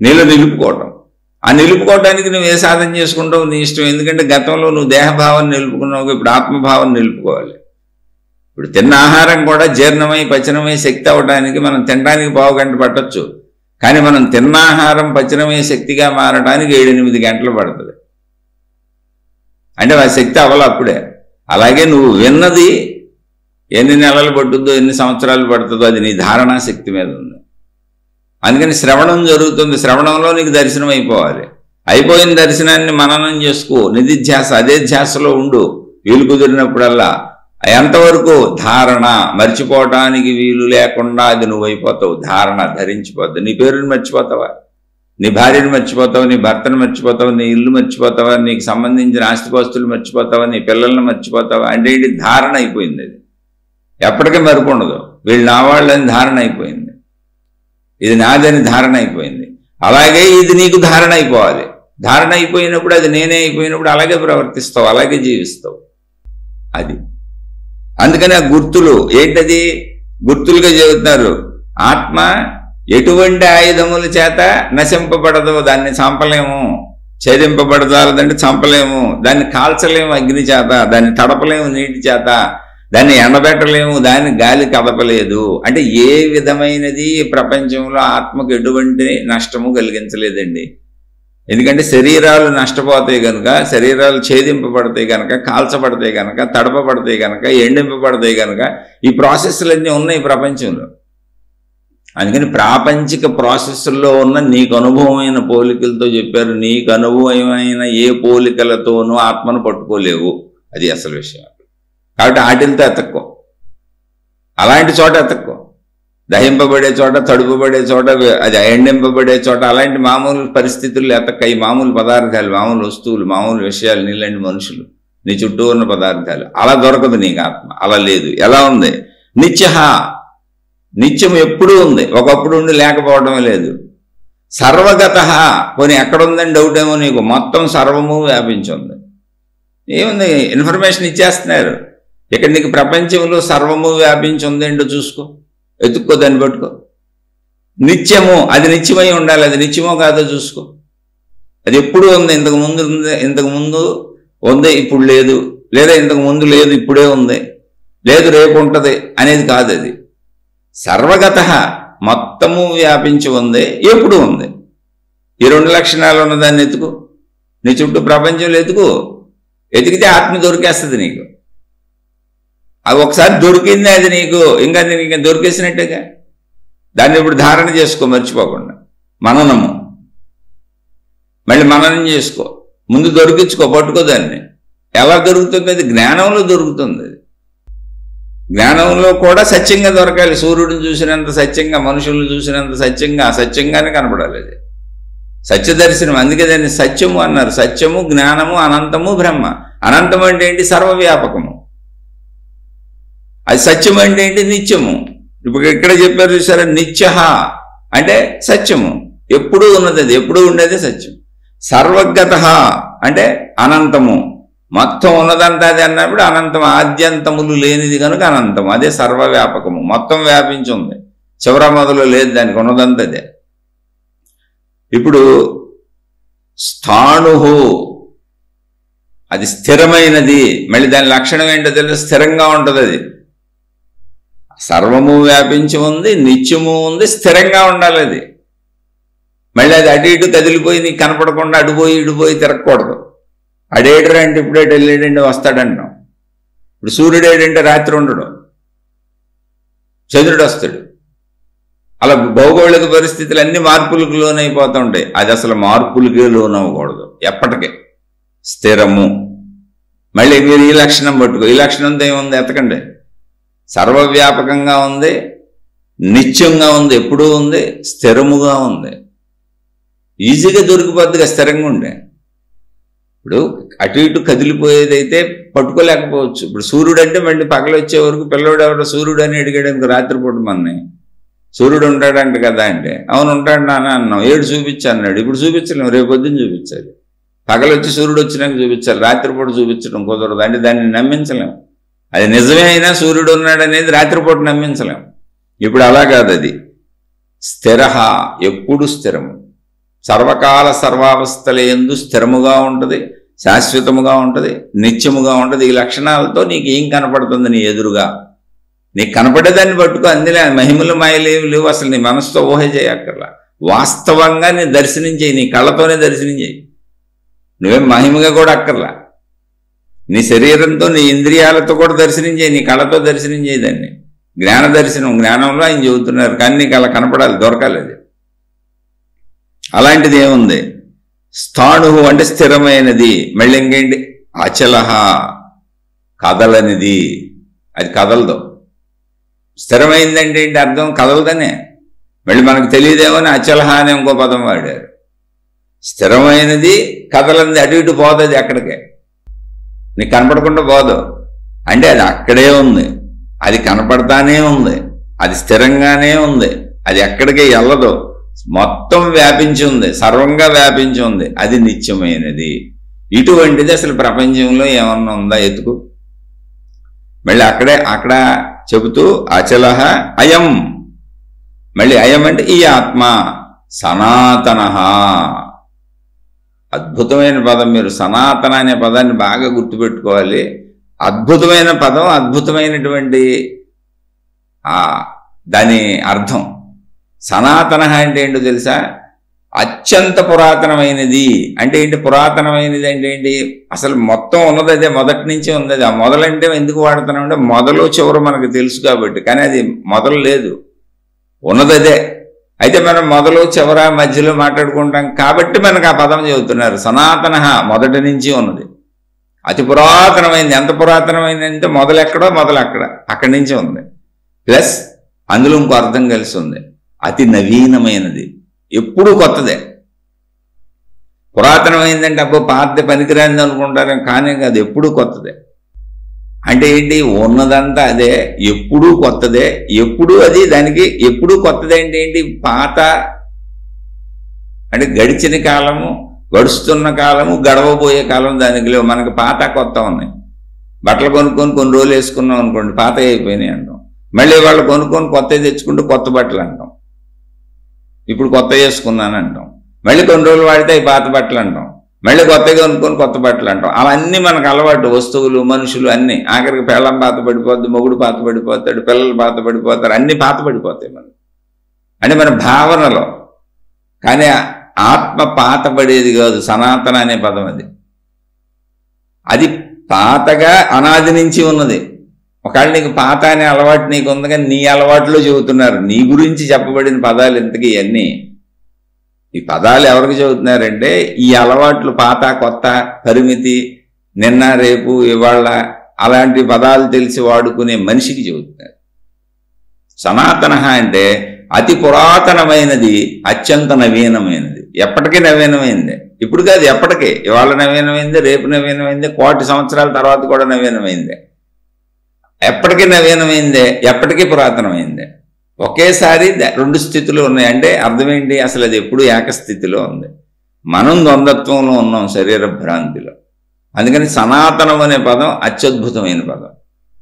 నీలో నిలుపుకోవటం. ఆ నిలుపుకోవటానికి నువ్వు ఏ సాధన చేసుకుంటావు నీ ఇష్టం. ఎందుకంటే గతంలో నువ్వు దేహభావాన్ని నిలుపుకున్నావు, ఇప్పుడు ఆత్మభావాన్ని నిలుపుకోవాలి. ఇప్పుడు తిన్న ఆహారం కూడా జీర్ణమై పచనమై శక్తి అవ్వడానికి మనం తినడానికి 1/2 గంట పట్టొచ్చు. కానీ మనం తిన్న ఆహారం పచనమై శక్తిగా మారడానికి 7-8 గంటలు పడుతుంది. అంటే ఆ శక్తి అవ్వాలి అప్పుడే. అలాగే నువ్వు విన్నది ఎన్ని నెలలు పట్టుద్దో, ఎన్ని సంవత్సరాలు పడుతుందో అది నీ ధారణా శక్తి మీద ఉంది. అందుకని శ్రవణం జరుగుతుంది, శ్రవణంలో నీకు దర్శనం అయిపోవాలి. అయిపోయిన దర్శనాన్ని మననం చేసుకో, నిధిధ్యాస అదే ధ్యాసలో ఉండు వీలు కుదిరినప్పుడల్లా. ఎంతవరకు? ధారణ. మర్చిపోవటానికి వీలు లేకుండా అది నువ్వు అయిపోతావు. ధారణ ధరించిపోతావు. నీ పేరుని మర్చిపోతావా? నీ భార్యను మర్చిపోతావు, నీ భర్తను మర్చిపోతావు, నీ ఇల్లు మర్చిపోతావా, నీకు సంబంధించిన ఆస్తిపాస్తులు మర్చిపోతావా, నీ పిల్లల్ని మర్చిపోతావా? అంటే ఇది ధారణ అయిపోయింది. అది ఎప్పటికీ మరుపు ఉండదు. వీళ్ళు నా వాళ్ళని ధారణ అయిపోయింది, ఇది నాదని ధారణ అయిపోయింది. అలాగే ఇది నీకు ధారణ అయిపోవాలి. ధారణ అయిపోయినప్పుడు అది నేనే అయిపోయినప్పుడు అలాగే ప్రవర్తిస్తావు, అలాగే జీవిస్తావు. అది అందుకని ఆ గుర్తులు ఏంటది? గుర్తులుగా చెబుతున్నారు. ఆత్మ ఎటువంటి ఆయుధముల చేత నశింపబడదు, దాన్ని చంపలేము. ఛేదింపబడదాలంటే చంపలేము, దాన్ని కాల్చలేము అగ్ని చేత, దాన్ని తడపలేము నీటి చేత, దాన్ని ఎండబెట్టలేము, దాన్ని గాలి కదపలేదు. అంటే ఏ విధమైనది ప్రపంచంలో ఆత్మకు ఎటువంటి నష్టము కలిగించలేదండి. ఎందుకంటే శరీరాలు నష్టపోతాయి కనుక, శరీరాలు ఛేదింపబడతాయి కనుక, కాల్చబడతాయి కనుక, తడపబడతాయి కనుక, ఎండింపబడతాయి కనుక ఈ ప్రాసెస్లన్నీ ఉన్నాయి ప్రపంచంలో. అందుకని ప్రాపంచిక ప్రాసెస్లో ఉన్న నీకు అనుభవమైన పోలికలతో చెప్పారు. నీకు అనుభవమైన ఏ పోలికలతోనూ ఆత్మను పట్టుకోలేవు, అది అసలు విషయం. కాబట్టి వాటితో ఎతక్కో, అలాంటి చోట ఎతక్కో. దహింపబడే చోట, తడుపబడే చోట, అది ఎండింపబడే చోట, అలాంటి మామూలు పరిస్థితులు ఎతక్క. ఈ మామూలు పదార్థాలు, మామూలు వస్తువులు, మామూలు విషయాలు, నీలాంటి మనుషులు, నీ చుట్టూ ఉన్న పదార్థాలు, అలా దొరకదు నీకు ఆత్మ. అలా లేదు. ఎలా ఉంది? నిత్యః, నిత్యం ఎప్పుడూ ఉంది, ఒకప్పుడు ఉండి లేకపోవడమే లేదు. సర్వగతః, పోనీ ఎక్కడుందని డౌట్ ఏమో నీకు, మొత్తం సర్వము వ్యాపించింది. ఏముంది? ఇన్ఫర్మేషన్ ఇచ్చేస్తున్నారు. ఇక్కడ నీకు ప్రపంచంలో సర్వము వ్యాపించి ఉందేంటో చూసుకో, ఎత్తుక్కో, దాన్ని పట్టుకో. నిత్యము, అది నిత్యమై ఉండాలి. అది నిత్యమో కాదో చూసుకో. అది ఎప్పుడు ఉంది, ఇంతకు ముందు ఉంది, ఇంతకు ముందు ఉంది ఇప్పుడు లేదు, లేదా ఇంతకు ముందు లేదు ఇప్పుడే ఉంది, లేదు రేపు ఉంటుంది అనేది కాదు. అది సర్వగతః, మొత్తము వ్యాపించి ఉంది, ఎప్పుడు ఉంది. ఈ 2 లక్షణాలు ఉన్నదాన్ని ఎత్తుకు, నీ చుట్టూ ప్రపంచంలో ఎత్తుకు. ఎతికితే ఆత్మ దొరికేస్తుంది నీకు. అది ఒకసారి దొరికింది, అది నీకు ఇంకా దొరికేసినట్టుగా. దాన్ని ఇప్పుడు ధారణ చేసుకో, మర్చిపోకుండా. మననము, మళ్ళీ మననం చేసుకో, ముందు దొరికించుకో, పట్టుకో దాన్ని. ఎలా దొరుకుతుంది? అది జ్ఞానంలో దొరుకుతుంది. అది జ్ఞానంలో కూడా సత్యంగా దొరకాలి. సూర్యుడిని చూసినంత సత్యంగా, మనుషులను చూసినంత సత్యంగా, అసత్యంగానే కనపడాలి. అది సత్యదర్శనం. అందుకే దాన్ని సత్యము అన్నారు. సత్యము, జ్ఞానము, అనంతము, బ్రహ్మ. అనంతం అంటే ఏంటి? సర్వవ్యాపకము. అది సత్యం అంటే ఏంటి? నిత్యము. ఇప్పుడు ఇక్కడ చెప్పారు చూసారా, నిత్య అంటే సత్యము, ఎప్పుడూ ఉన్నది, అది ఎప్పుడూ ఉండేది సత్యం. సర్వగత అంటే అనంతము, మొత్తం ఉన్నదంతా అది అన్నప్పుడు అనంతం, ఆద్యంతములు లేనిది కనుక అనంతం. అదే సర్వవ్యాపకము, మొత్తం వ్యాపించి ఉంది, చివర మొదలు లేదు, దానికి ఉన్నదంతా అదే. ఇప్పుడు స్థాణు, అది స్థిరమైనది. మళ్ళీ దాని లక్షణం ఏంటో తెలుసు, స్థిరంగా ఉంటుంది. అది సర్వము వ్యాపించి ఉంది, నిత్యము ఉంది, స్థిరంగా ఉండాలి. అది మళ్ళీ అది అటు ఇటు కదిలిపోయి నీకు కనపడకుండా అడుపోయి ఇడిపోయి తిరగకూడదు. అడేటరు అంటే ఇప్పుడేటు వెళ్ళేటంటే వస్తాడంటాం. ఇప్పుడు సూర్యుడు ఏడంటే రాత్రి ఉండడు, చంద్రుడు వస్తాడు. అలా భౌగోళిక పరిస్థితులు అన్ని మార్పులకు లోనైపోతూ ఉంటాయి. అది అసలు మార్పులకే లోనవ్వకూడదు, ఎప్పటికీ స్థిరము. మళ్ళీ మీరు ఈ లక్షణం పట్టుకో. ఈ లక్షణంతో ఏముంది ఎతకండి. సర్వవ్యాపకంగా ఉంది, నిత్యంగా ఉంది, ఎప్పుడూ ఉంది, స్థిరముగా ఉంది. ఈజీగా దొరికిపోద్దిగా స్థిరంగా ఉండే. ఇప్పుడు అటు ఇటు కదిలిపోయేదైతే పట్టుకోలేకపోవచ్చు. ఇప్పుడు సూర్యుడు అంటే మళ్ళీ పగలు వచ్చే వరకు పిల్లవాడు ఎవడో సూర్యుడు అని అడిగాడు అనుకో, రాత్రిపూట మన్ని సూర్యుడు ఉంటాడంట కదా అంటే, అవును ఉంటాడు నాన్న అన్నాం. ఏడు చూపించా అన్నాడు. ఇప్పుడు చూపించలేము, రేపు పొద్దున్న చూపించాలి. పగలు వచ్చి సూర్యుడు వచ్చినాక చూపించాలి, రాత్రిపూట చూపించడం కుదరదు. అంటే దాన్ని నమ్మించలేము. అది నిజమే అయినా సూర్యుడు ఉన్నాడు అనేది రాత్రిపూట నమ్మించలేం. ఇప్పుడు అలా కాదు, అది స్థిర, ఎప్పుడు స్థిరము, సర్వకాల సర్వావస్థల యందు స్థిరముగా ఉంటుంది, శాశ్వతముగా ఉంటుంది, నిత్యముగా ఉంటుంది. ఈ లక్షణాలతో నీకు ఏం కనపడుతుంది నీ ఎదురుగా? నీకు కనపడేదాన్ని పట్టుకో. అందులో మహిమలు మాయలేవి లేవు. అసలు నీ మనసుతో ఊహ చేయక్కర్లా. వాస్తవంగా నీ దర్శనం చేయి, నీ కళ్ళతోనే దర్శనం చేయి. నువ్వేం మహిమగా కూడా అక్కర్లా. నీ శరీరంతో, నీ ఇంద్రియాలతో కూడా దర్శనం చేయి, నీ కళ్ళతో దర్శనం చేయదాన్ని. జ్ఞాన దర్శనం, జ్ఞానంలో ఆయన చెబుతున్నారు. కానీ నీకు అలా కనపడాలి, దొరకాలి. అది అలాంటిది ఏముంది? స్థాణు అంటే స్థిరమైనది. మళ్ళీ ఇంకేంటి? అచలహ, కదలనిది. అది కదలదు. స్థిరమైందంటే ఏంటి అర్థం? కదలదనే. మళ్ళీ మనకు తెలియదేమని అచలహ అనే ఇంకో పదం వాడారు. స్థిరమైనది, కదలంది, అటు ఇటు పోతుంది ఎక్కడికే, నీకు కనపడకుండా పోదు. అంటే అది అక్కడే ఉంది, అది కనపడతానే ఉంది, అది స్థిరంగానే ఉంది, అది ఎక్కడికి వెళ్ళదు, మొత్తం వ్యాపించి ఉంది, సర్వంగా వ్యాపించి ఉంది. అది నిత్యమైనది. ఇటువంటిది అసలు ప్రపంచంలో ఏమన్నా ఉందా? ఎతుకు. మళ్ళీ అక్కడ చెబుతూ అచలహ అయం. మళ్ళీ అయం అంటే ఈ ఆత్మ సనాతన. అద్భుతమైన పదం. మీరు సనాతన అనే పదాన్ని బాగా గుర్తుపెట్టుకోవాలి. అద్భుతమైన పదం, అద్భుతమైనటువంటి దాని అర్థం. సనాతన అంటే ఏంటో తెలుసా? అత్యంత పురాతనమైనది. అంటే ఏంటి పురాతనమైనది? అంటే ఏంటి? అసలు మొత్తం ఉన్నది అదే, మొదటి నుంచి ఉన్నది. ఆ మొదలంటే ఎందుకు వాడుతున్నాం అంటే మొదలు చివరు మనకు తెలుసు కాబట్టి. కానీ అది మొదలు లేదు, ఉన్నది అదే. అయితే మనం మొదలు చివర మధ్యలో మాట్లాడుకుంటాం కాబట్టి మనకు ఆ పదం చెబుతున్నారు. సనాతన మొదటి నుంచి ఉన్నది, అతి పురాతనమైంది. ఎంత పురాతనమైంది అంటే మొదలు ఎక్కడో మొదలు అక్కడి నుంచి ఉంది. ప్లస్ అందులో ఇంకో అర్థం కలిసి ఉంది, అతి నవీనమైనది, ఎప్పుడూ కొత్తదే. పురాతనమైందంటే అబ్బో పాత పనికిరాంది అనుకుంటారు, కానీ అది ఎప్పుడూ కొత్తదే. అంటే ఏంటి? ఉన్నదంతా అదే, ఎప్పుడూ కొత్తదే. ఎప్పుడూ అది దానికి ఎప్పుడూ కొత్తదే అంటే ఏంటి? పాత అంటే గడిచిన కాలము, గడుస్తున్న కాలము, గడవబోయే కాలం దానికి లేవు. మనకి పాత కొత్త ఉన్నాయి. బట్టలు కొనుక్కొని కొన్ని రోజులు వేసుకున్నాం అనుకోండి, పాత అయిపోయినాయి అంటాం. మళ్ళీ వాళ్ళు కొనుక్కొని కొత్తవి తెచ్చుకుంటూ కొత్త బట్టలు అంటాం. ఇప్పుడు కొత్త వేసుకున్నాను అంటాం. మళ్ళీ కొన్ని రోజులు వాడితే అవి పాత బట్టలు అంటాం. మళ్ళీ కొత్తగా కొనుక్కొని కొత్త బట్టలు అంటాం. అవన్నీ మనకు అలవాటు. వస్తువులు, మనుషులు అన్నీ. ఆఖరికి పెళ్ళం పాత పడిపోద్ది, మొగుడు పాత పడిపోతాడు, పిల్లలు పాత పడిపోతారు, అన్నీ పాత పడిపోతాయి మనకు. అంటే మన భావనలో. కానీ ఆత్మ పాత పడేది కాదు. సనాతన అనే పదం అది. అది పాతగా అనాది నుంచి ఉన్నది. ఒకవేళ నీకు పాత అనే అలవాటు నీకు ఉంది, కానీ నీ అలవాటులో చెబుతున్నారు. నీ గురించి చెప్పబడిన పదాలు ఇంతకీ ఇవన్నీ. ఈ పదాలు ఎవరికి చెబుతున్నారంటే ఈ అలవాట్లు పాత కొత్త, పరిమితి, నిన్న రేపు ఇవాళ అలాంటి పదాలు తెలిసి వాడుకునే మనిషికి చెబుతున్నారు. సనాతన అంటే అతి పురాతనమైనది, అత్యంత నవీనమైనది. ఎప్పటికీ నవీనమైందే. ఇప్పుడు కాదు, ఎప్పటికీ. ఇవాళ నవీనమైందే, రేపు నవీనమైందే, 1,000 సంవత్సరాల తర్వాత కూడా నవీనమైందే. ఎప్పటికీ నవీనమైందే, ఎప్పటికీ పురాతనమైందే. ఒకేసారి 2 స్థితులు ఉన్నాయి. అంటే అర్థం ఏంటి? అసలు అది ఎప్పుడు ఏకస్థితిలో ఉంది. మనం ద్వంద్వత్వంలో ఉన్నాం, శరీర భ్రాంతిలో. అందుకని సనాతనం అనే పదం అత్యద్భుతమైన పదం.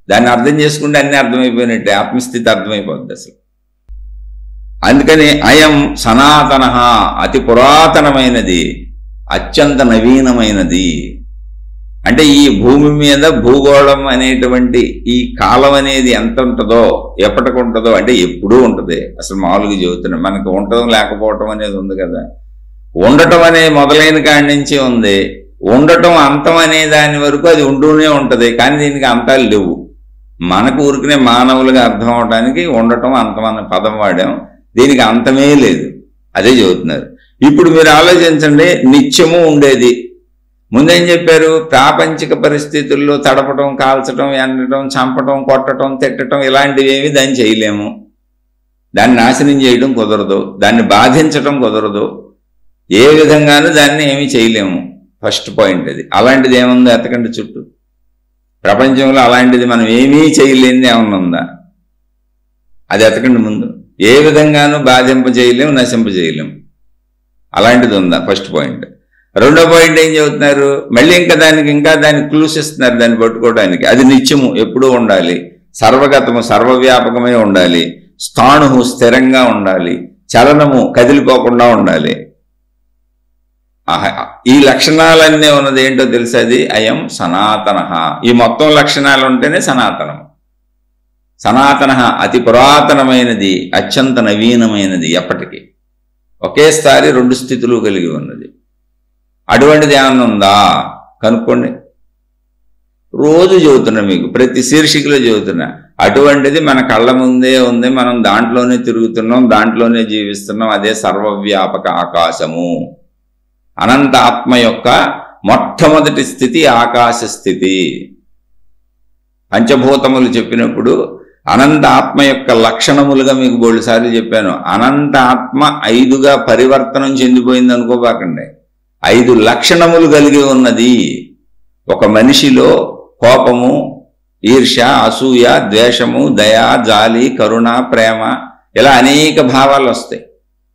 దాన్ని అర్థం చేసుకుంటే అన్నీ అర్థమైపోయినట్టే, ఆత్మస్థితి అర్థమైపోద్ది అసలు. అందుకని అయం సనాతన, అతి పురాతనమైనది, అత్యంత నవీనమైనది. అంటే ఈ భూమి మీద భూగోళం అనేటువంటి ఈ కాలం అనేది ఎంత ఉంటుందో, ఎప్పటికి ఉంటుందో, అంటే ఎప్పుడూ ఉంటుంది. అసలు మామూలుగా చెబుతున్నాం, మనకు ఉండటం లేకపోవటం అనేది ఉంది కదా. ఉండటం అనే మొదలైన కాడి నుంచి ఉంది. ఉండటం అంతం అనే దాని వరకు అది ఉంటూనే ఉంటుంది. కానీ దీనికి అంతాలు లేవు. మనకు ఊరికనే మానవులుగా అర్థం అవడానికి ఉండటం అంతం అన్న పదం వాడాం. దీనికి అంతమే లేదు. అదే చెబుతున్నారు. ఇప్పుడు మీరు ఆలోచించండి, నిత్యము ఉండేది. ముందేం చెప్పారు? ప్రాపంచిక పరిస్థితుల్లో తడపటం, కాల్చటం, ఎండటం, చంపటం, కొట్టడం, తిట్టడం ఇలాంటివి ఏమి దాన్ని చేయలేము. దాన్ని నాశనం చేయడం కుదరదు, దాన్ని బాధించటం కుదరదు, ఏ విధంగానూ దాన్ని ఏమీ చేయలేము. ఫస్ట్ పాయింట్ అది. అలాంటిది ఏముందో ఎతకండి చుట్టూ. ప్రపంచంలో అలాంటిది మనం ఏమీ చేయలేనిది ఏమన్నా ఉందా? అది ఎతకండి ముందు. ఏ విధంగానూ బాధింప చేయలేము, నశింప చేయలేము. అలాంటిది ఉందా? First point. రెండో పాయింట్ ఏం చెబుతున్నారు? మళ్ళీ ఇంకా దాన్ని క్లూస్ ఇస్తున్నారు దాన్ని పట్టుకోవడానికి. అది నిత్యము, ఎప్పుడూ ఉండాలి. సర్వగతము, సర్వవ్యాపకమే ఉండాలి. స్థాణు, స్థిరంగా ఉండాలి. చలనము, కదిలిపోకుండా ఉండాలి. ఈ లక్షణాలన్నీ ఉన్నది ఏంటో తెలుసు? అది అయం సనాతన. ఈ మొత్తం లక్షణాలు ఉంటేనే సనాతనం. సనాతన అతి పురాతనమైనది, అత్యంత నవీనమైనది, ఎప్పటికీ ఒకేసారి 2 స్థితులు కలిగి ఉన్నది. అటువంటిది ఏమన్నా ఉందా? కనుక్కోండి. రోజు చెబుతున్నా మీకు, ప్రతి శీర్షికలో చెబుతున్నా. అటువంటిది మన కళ్ళ ముందే ఉంది. మనం దాంట్లోనే తిరుగుతున్నాం, దాంట్లోనే జీవిస్తున్నాం. అదే సర్వవ్యాపక ఆకాశము. అనంత ఆత్మ యొక్క మొట్టమొదటి స్థితి ఆకాశ స్థితి. పంచభూతములు చెప్పినప్పుడు అనంత ఆత్మ యొక్క లక్షణములుగా మీకు బోళ్ళసార్లు చెప్పాను. అనంత ఆత్మ 5గా పరివర్తనం చెందిపోయింది అనుకోబాకండి. 5 లక్షణములు కలిగి ఉన్నది. ఒక మనిషిలో కోపము, ఈర్ష్య, అసూయ, ద్వేషము, దయ, జాలి, కరుణ, ప్రేమ, ఇలా అనేక భావాలు వస్తాయి.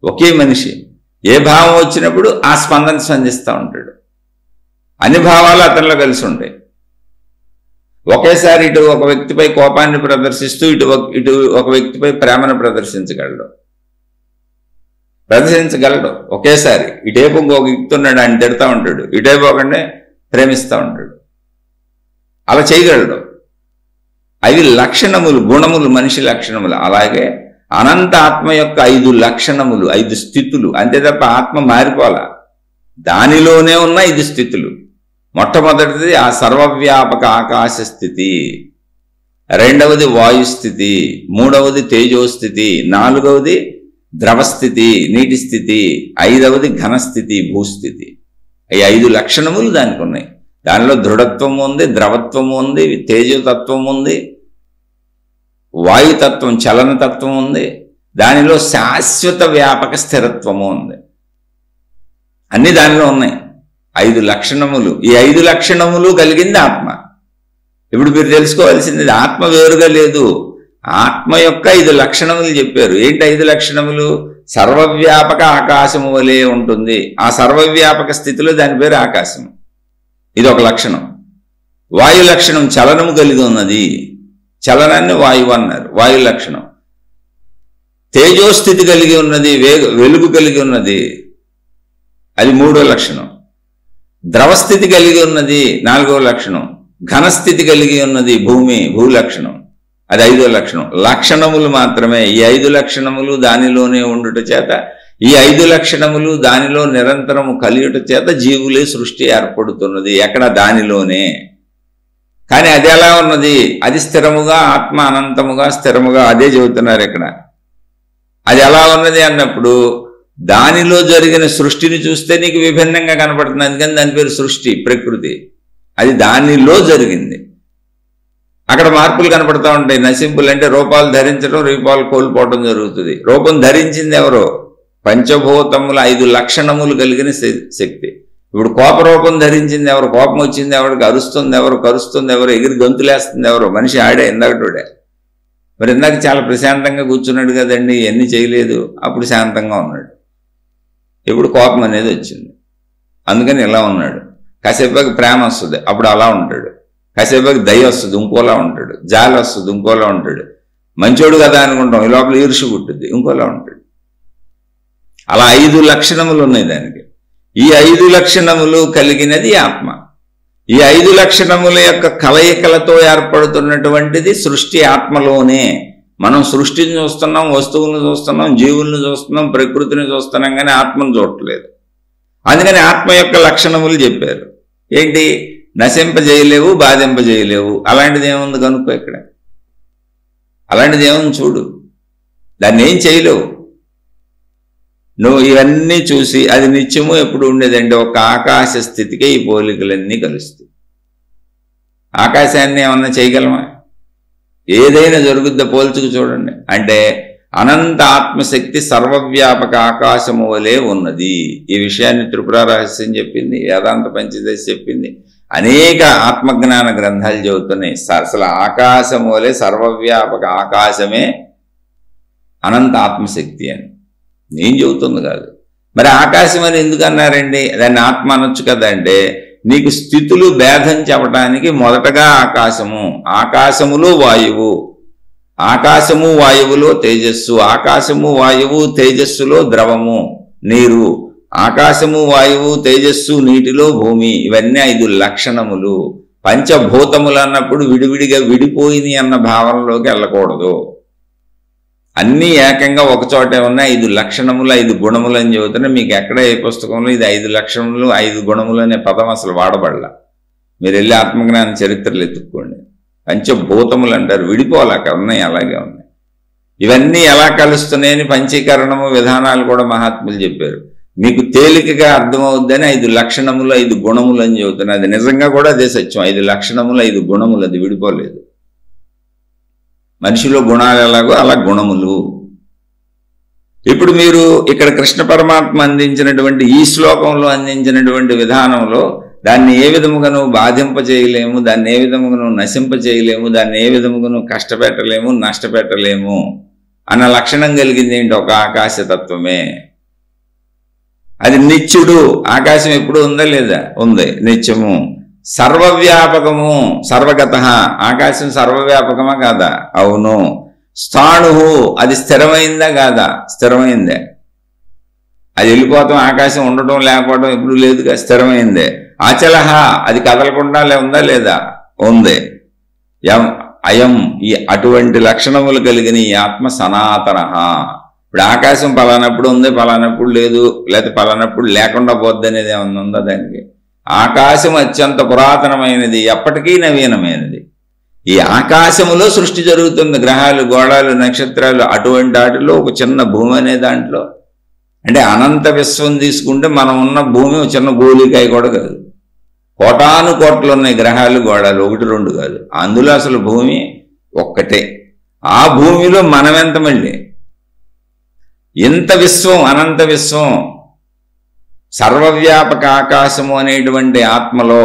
ఒకే మనిషి ఏ భావం వచ్చినప్పుడు ఆ స్పందన స్పందిస్తూ ఉంటాడు. అన్ని భావాలు అతనిలో కలిసి ఉంటాయి. ఒకేసారి ఇటు ఒక వ్యక్తిపై కోపాన్ని ప్రదర్శిస్తూ ఇటు ఒక వ్యక్తిపై ప్రేమను ప్రదర్శించగలడు ఒకేసారి. ఇటేపు ఇంకొక వ్యక్తి ఉన్నాడు, ఆయన తిడతా ఉంటాడు. ఇటేపు ఒకనే ప్రేమిస్తూ ఉంటాడు. అలా చేయగలడు. అవి లక్షణములు, గుణములు, మనిషి లక్షణములు. అలాగే అనంత ఆత్మ యొక్క 5 లక్షణములు, 5 స్థితులు. అంతే తప్ప ఆత్మ మారిపోలా. దానిలోనే ఉన్న 5 స్థితులు. మొట్టమొదటిది ఆ సర్వవ్యాపక ఆకాశ స్థితి, రెండవది వాయుస్థితి, మూడవది తేజోస్థితి, నాలుగవది ద్రవస్థితి, నీటి స్థితి, ఐదవది ఘనస్థితి, భూస్థితి. ఈ 5 లక్షణములు దానికి ఉన్నాయి. దానిలో దృఢత్వం ఉంది, ద్రవత్వం ఉంది, తేజతత్వం ఉంది, వాయుతత్వం, చలనతత్వం ఉంది. దానిలో శాశ్వత వ్యాపక స్థిరత్వము ఉంది. అన్ని దానిలో ఉన్నాయి. 5 లక్షణములు. ఈ 5 లక్షణములు కలిగింది ఆత్మ. ఇప్పుడు మీరు తెలుసుకోవాల్సింది, ఆత్మ వేరుగా లేదు. ఆత్మ యొక్క 5 లక్షణములు చెప్పారు. ఏంటి 5 లక్షణములు? సర్వవ్యాపక ఆకాశము వలె ఉంటుంది. ఆ సర్వవ్యాపక స్థితిలో దాని పేరు ఆకాశం. ఇది ఒక లక్షణం. వాయు లక్షణం, చలనము కలిగి ఉన్నది. చలనాన్ని వాయువు అన్నారు, వాయు లక్షణం. తేజోస్థితి కలిగి ఉన్నది, వెలుగు కలిగి ఉన్నది, అది 3వ లక్షణం. ద్రవస్థితి కలిగి ఉన్నది, 4వ లక్షణం. ఘనస్థితి కలిగి ఉన్నది, భూ లక్షణం, అది 5వ లక్షణం. లక్షణములు మాత్రమే. ఈ 5 లక్షణములు దానిలోనే ఉండుట చేత, ఈ 5 లక్షణములు దానిలో నిరంతరము కలియుట చేత జీవులే సృష్టి ఏర్పడుతున్నది. ఎక్కడ? దానిలోనే. కానీ అది ఎలా ఉన్నది? అది స్థిరముగా, ఆత్మ అనంతముగా స్థిరముగా. అదే చెబుతున్నారు ఇక్కడ. అది ఎలా ఉన్నది అన్నప్పుడు, దానిలో జరిగిన సృష్టిని చూస్తే నీకు విభిన్నంగా కనపడుతుంది. అందుకని దాని పేరు సృష్టి, ప్రకృతి. అది దానిలో జరిగింది. అక్కడ మార్పులు కనపడతా ఉంటాయి. నశింపులు అంటే రూపాలు ధరించడం, రూపాలు కోల్పోవడం జరుగుతుంది. రూపం ధరించింది ఎవరో? పంచభూతముల 5 లక్షణములు కలిగిన శక్తి. ఇప్పుడు కోపరూపం ధరించింది ఎవరు? కోపం వచ్చింది ఎవరికి? అరుస్తుంది ఎవరు? కరుస్తుంది ఎవరు? ఎగిరి గొంతులేస్తుంది ఎవరు? మనిషి ఆడే, ఇందాకటోడే. మరి ఇందాక చాలా ప్రశాంతంగా కూర్చున్నాడు కదండి, ఇవన్నీ చేయలేదు, అప్పుడు శాంతంగా ఉన్నాడు. ఇప్పుడు కోపం అనేది వచ్చింది, అందుకని ఇలా ఉన్నాడు. కాసేపాకి ప్రేమ వస్తుంది, అప్పుడు అలా ఉంటాడు. కాసేపాకి దయ వస్తుంది, ఇంకోలా ఉంటాడు. జాలి వస్తుంది, ఇంకోలా ఉంటాడు. మంచోడు కదా అనుకుంటాం, ఈ లోపల ఈర్ష్య పుట్టుద్ది, ఇంకోలా ఉంటాడు. అలా 5 లక్షణములు ఉన్నాయి దానికి. ఈ 5 లక్షణములు కలిగినది ఆత్మ. ఈ 5 లక్షణముల యొక్క కలయికలతో ఏర్పడుతున్నటువంటిది సృష్టి ఆత్మలోనే. మనం సృష్టిని చూస్తున్నాం, వస్తువులను చూస్తున్నాం, జీవులను చూస్తున్నాం, ప్రకృతిని చూస్తున్నాం, కానీ ఆత్మను చూడట్లేదు. అందుకని ఆత్మ యొక్క లక్షణములు చెప్పారు. ఏంటి? నశింపజేయలేవు, బాధింపజేయలేవు. అలాంటిది ఏముంది కనుక్కో ఇక్కడ. అలాంటిది ఏముంది చూడు, దాన్ని ఏం చేయలేవు. నువ్వు ఇవన్నీ చూసి అది నిత్యము ఎప్పుడు ఉండేదంటే ఒక ఆకాశ స్థితికే ఈ పోలికలన్నీ కలుస్తాయి. ఆకాశాన్ని ఏమన్నా చేయగలమా? ఏదైనా జరుగుద్దా? పోల్చుకు చూడండి. అంటే అనంత ఆత్మశక్తి సర్వవ్యాపక ఆకాశము వలె ఉన్నది. ఈ విషయాన్ని త్రిపుర రహస్యం చెప్పింది, వేదాంత పంచదశి చెప్పింది, అనేక ఆత్మజ్ఞాన గ్రంథాలు చెబుతున్నాయి. అసలు ఆకాశము వలె సర్వవ్యాపక ఆకాశమే అనంత ఆత్మశక్తి అని నేను చెబుతుంది కాదు. మరి ఆకాశం అని ఎందుకు అన్నారండి? దాన్ని ఆత్మ అనొచ్చు కదా. అంటే నీకు స్థితులు భేదం చెప్పడానికి మొదటగా ఆకాశము, ఆకాశములో వాయువు, ఆకాశము వాయువులో తేజస్సు, ఆకాశము వాయువు తేజస్సులో ద్రవము నీరు, ఆకాశము వాయువు తేజస్సు నీటిలో భూమి. ఇవన్నీ 5 లక్షణములు. పంచభూతములు అన్నప్పుడు విడివిడిగా విడిపోయినాయి అన్న భావనలోకి వెళ్ళకూడదు. అన్నీ ఏకంగా ఒక చోటే ఉన్నాయి. 5 లక్షణములు 5 గుణములు అని చెబుతున్నా. మీకు ఎక్కడ ఏ పుస్తకంలో ఇది 5 లక్షణములు 5 గుణములు అనే పదం అసలు వాడబడలా. మీరు వెళ్ళి ఆత్మజ్ఞాన చరిత్రలు ఎత్తుక్కోండి. పంచభూతములు అంటారు, విడిపోవాలి, అక్కడ ఉన్నాయి, అలాగే ఉన్నాయి. ఇవన్నీ ఎలా కలుస్తున్నాయని పంచీకరణము విధానాలు కూడా మహాత్ములు చెప్పారు. మీకు తేలికగా అర్థమవుద్దని 5 లక్షణములు 5 గుణములు అని చెబుతున్నా. అది నిజంగా కూడా అదే సత్యం. 5 లక్షణములు 5 గుణములు, అది విడిపోలేదు. మనిషిలో గుణాలు ఎలాగో అలా గుణములు. ఇప్పుడు మీరు ఇక్కడ కృష్ణ పరమాత్మ అందించినటువంటి ఈ శ్లోకంలో అందించినటువంటి విధానంలో దాన్ని ఏ విధముగాను బాధింపజేయలేము, దాన్ని ఏ విధముగాను నశింపజేయలేము, దాన్ని ఏ విధముగాను కష్టపెట్టలేము, నష్టపెట్టలేము అన్న లక్షణం కలిగింది ఏంటి? ఒక ఆకాశతత్వమే. అది నిత్యుడు. ఆకాశం ఎప్పుడు ఉందా లేదా? ఉంది, నిత్యము. సర్వవ్యాపకము, సర్వగత. ఆకాశం సర్వవ్యాపకమా కాదా? అవును. స్థాణు, అది స్థిరమైందా కాదా? స్థిరమైందే. అది వెళ్ళిపోతాం, ఆకాశం ఉండటం లేకపోవడం ఎప్పుడు లేదుగా, స్థిరమైందే. అచలహ, అది కదలకుండా ఉందా లేదా? ఉంది. అయం, ఈ అటువంటి లక్షణములు కలిగిన ఈ ఆత్మ సనాతన. ఇప్పుడు ఆకాశం పలానప్పుడు ఉంది, పలానప్పుడు లేదు, లేకపోతే పలానప్పుడు లేకుండా పోద్ది అనేది ఏమన్నా ఉందా దానికి? ఆకాశం అత్యంత పురాతనమైనది, ఎప్పటికీ నవీనమైనది. ఈ ఆకాశములో సృష్టి జరుగుతుంది. గ్రహాలు, గోళాలు, నక్షత్రాలు, అటువంటి వాటిలో ఒక చిన్న భూమి అనే దాంట్లో. అంటే అనంత విశ్వం తీసుకుంటే మనం ఉన్న భూమి ఒక చిన్న గోళికాయ కూడా కాదు. కోటాను కోట్లు ఉన్నాయి గ్రహాలు, గోళాలు, 1 2 కాదు. అందులో అసలు భూమి ఒక్కటే. ఆ భూమిలో మనమెంత మళ్ళీ? ఇంత విశ్వం, అనంత విశ్వం, సర్వవ్యాపక ఆకాశము అనేటువంటి ఆత్మలో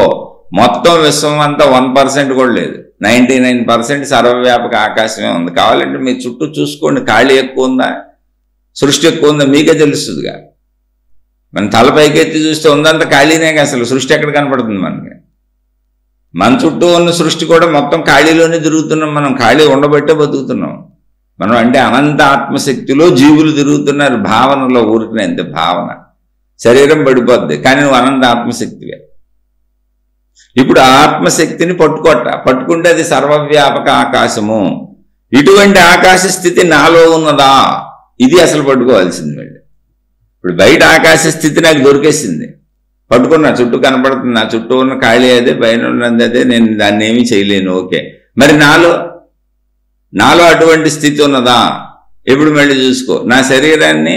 మొత్తం విశ్వం అంతా 1% కూడా లేదు. 99% సర్వవ్యాపక ఆకాశమే ఉంది. కావాలంటే మీ చుట్టూ చూసుకోండి, ఖాళీ ఎక్కువ ఉందా, సృష్టి ఎక్కువ ఉందా మీకే తెలుస్తుందిగా. మన తలపైకి ఎత్తి చూస్తే ఉందంత ఖాళీనే. అసలు సృష్టి ఎక్కడ కనపడుతుంది మనకి? మన చుట్టూ ఉన్న సృష్టి కూడా మొత్తం ఖాళీలోనే తిరుగుతున్నాం. మనం ఖాళీ ఉండబట్టే బతుకుతున్నాం మనం. అంటే అనంత ఆత్మశక్తిలో జీవులు తిరుగుతున్నారు భావనలో, ఊరికి అంతే భావన. శరీరం పడిపోద్ది, కానీ నువ్వు అనంత ఆత్మశక్తివే. ఇప్పుడు ఆత్మశక్తిని పట్టుకుంటే అది సర్వవ్యాపక ఆకాశము. ఇటువంటి ఆకాశ స్థితి నాలో ఉన్నదా? ఇది అసలు పట్టుకోవాల్సింది. మళ్ళీ ఇప్పుడు బయట ఆకాశ స్థితి నాకు దొరికేసింది, పట్టుకున్నా, చుట్టూ కనపడుతుంది, నా చుట్టూ ఉన్న ఖాళీ అదే, పైన ఉన్నది అదే, నేను దాన్ని ఏమీ చేయలేను. ఓకే, మరి నాలో అటువంటి స్థితి ఉన్నదా? ఇప్పుడు మళ్ళీ చూసుకో. నా శరీరాన్ని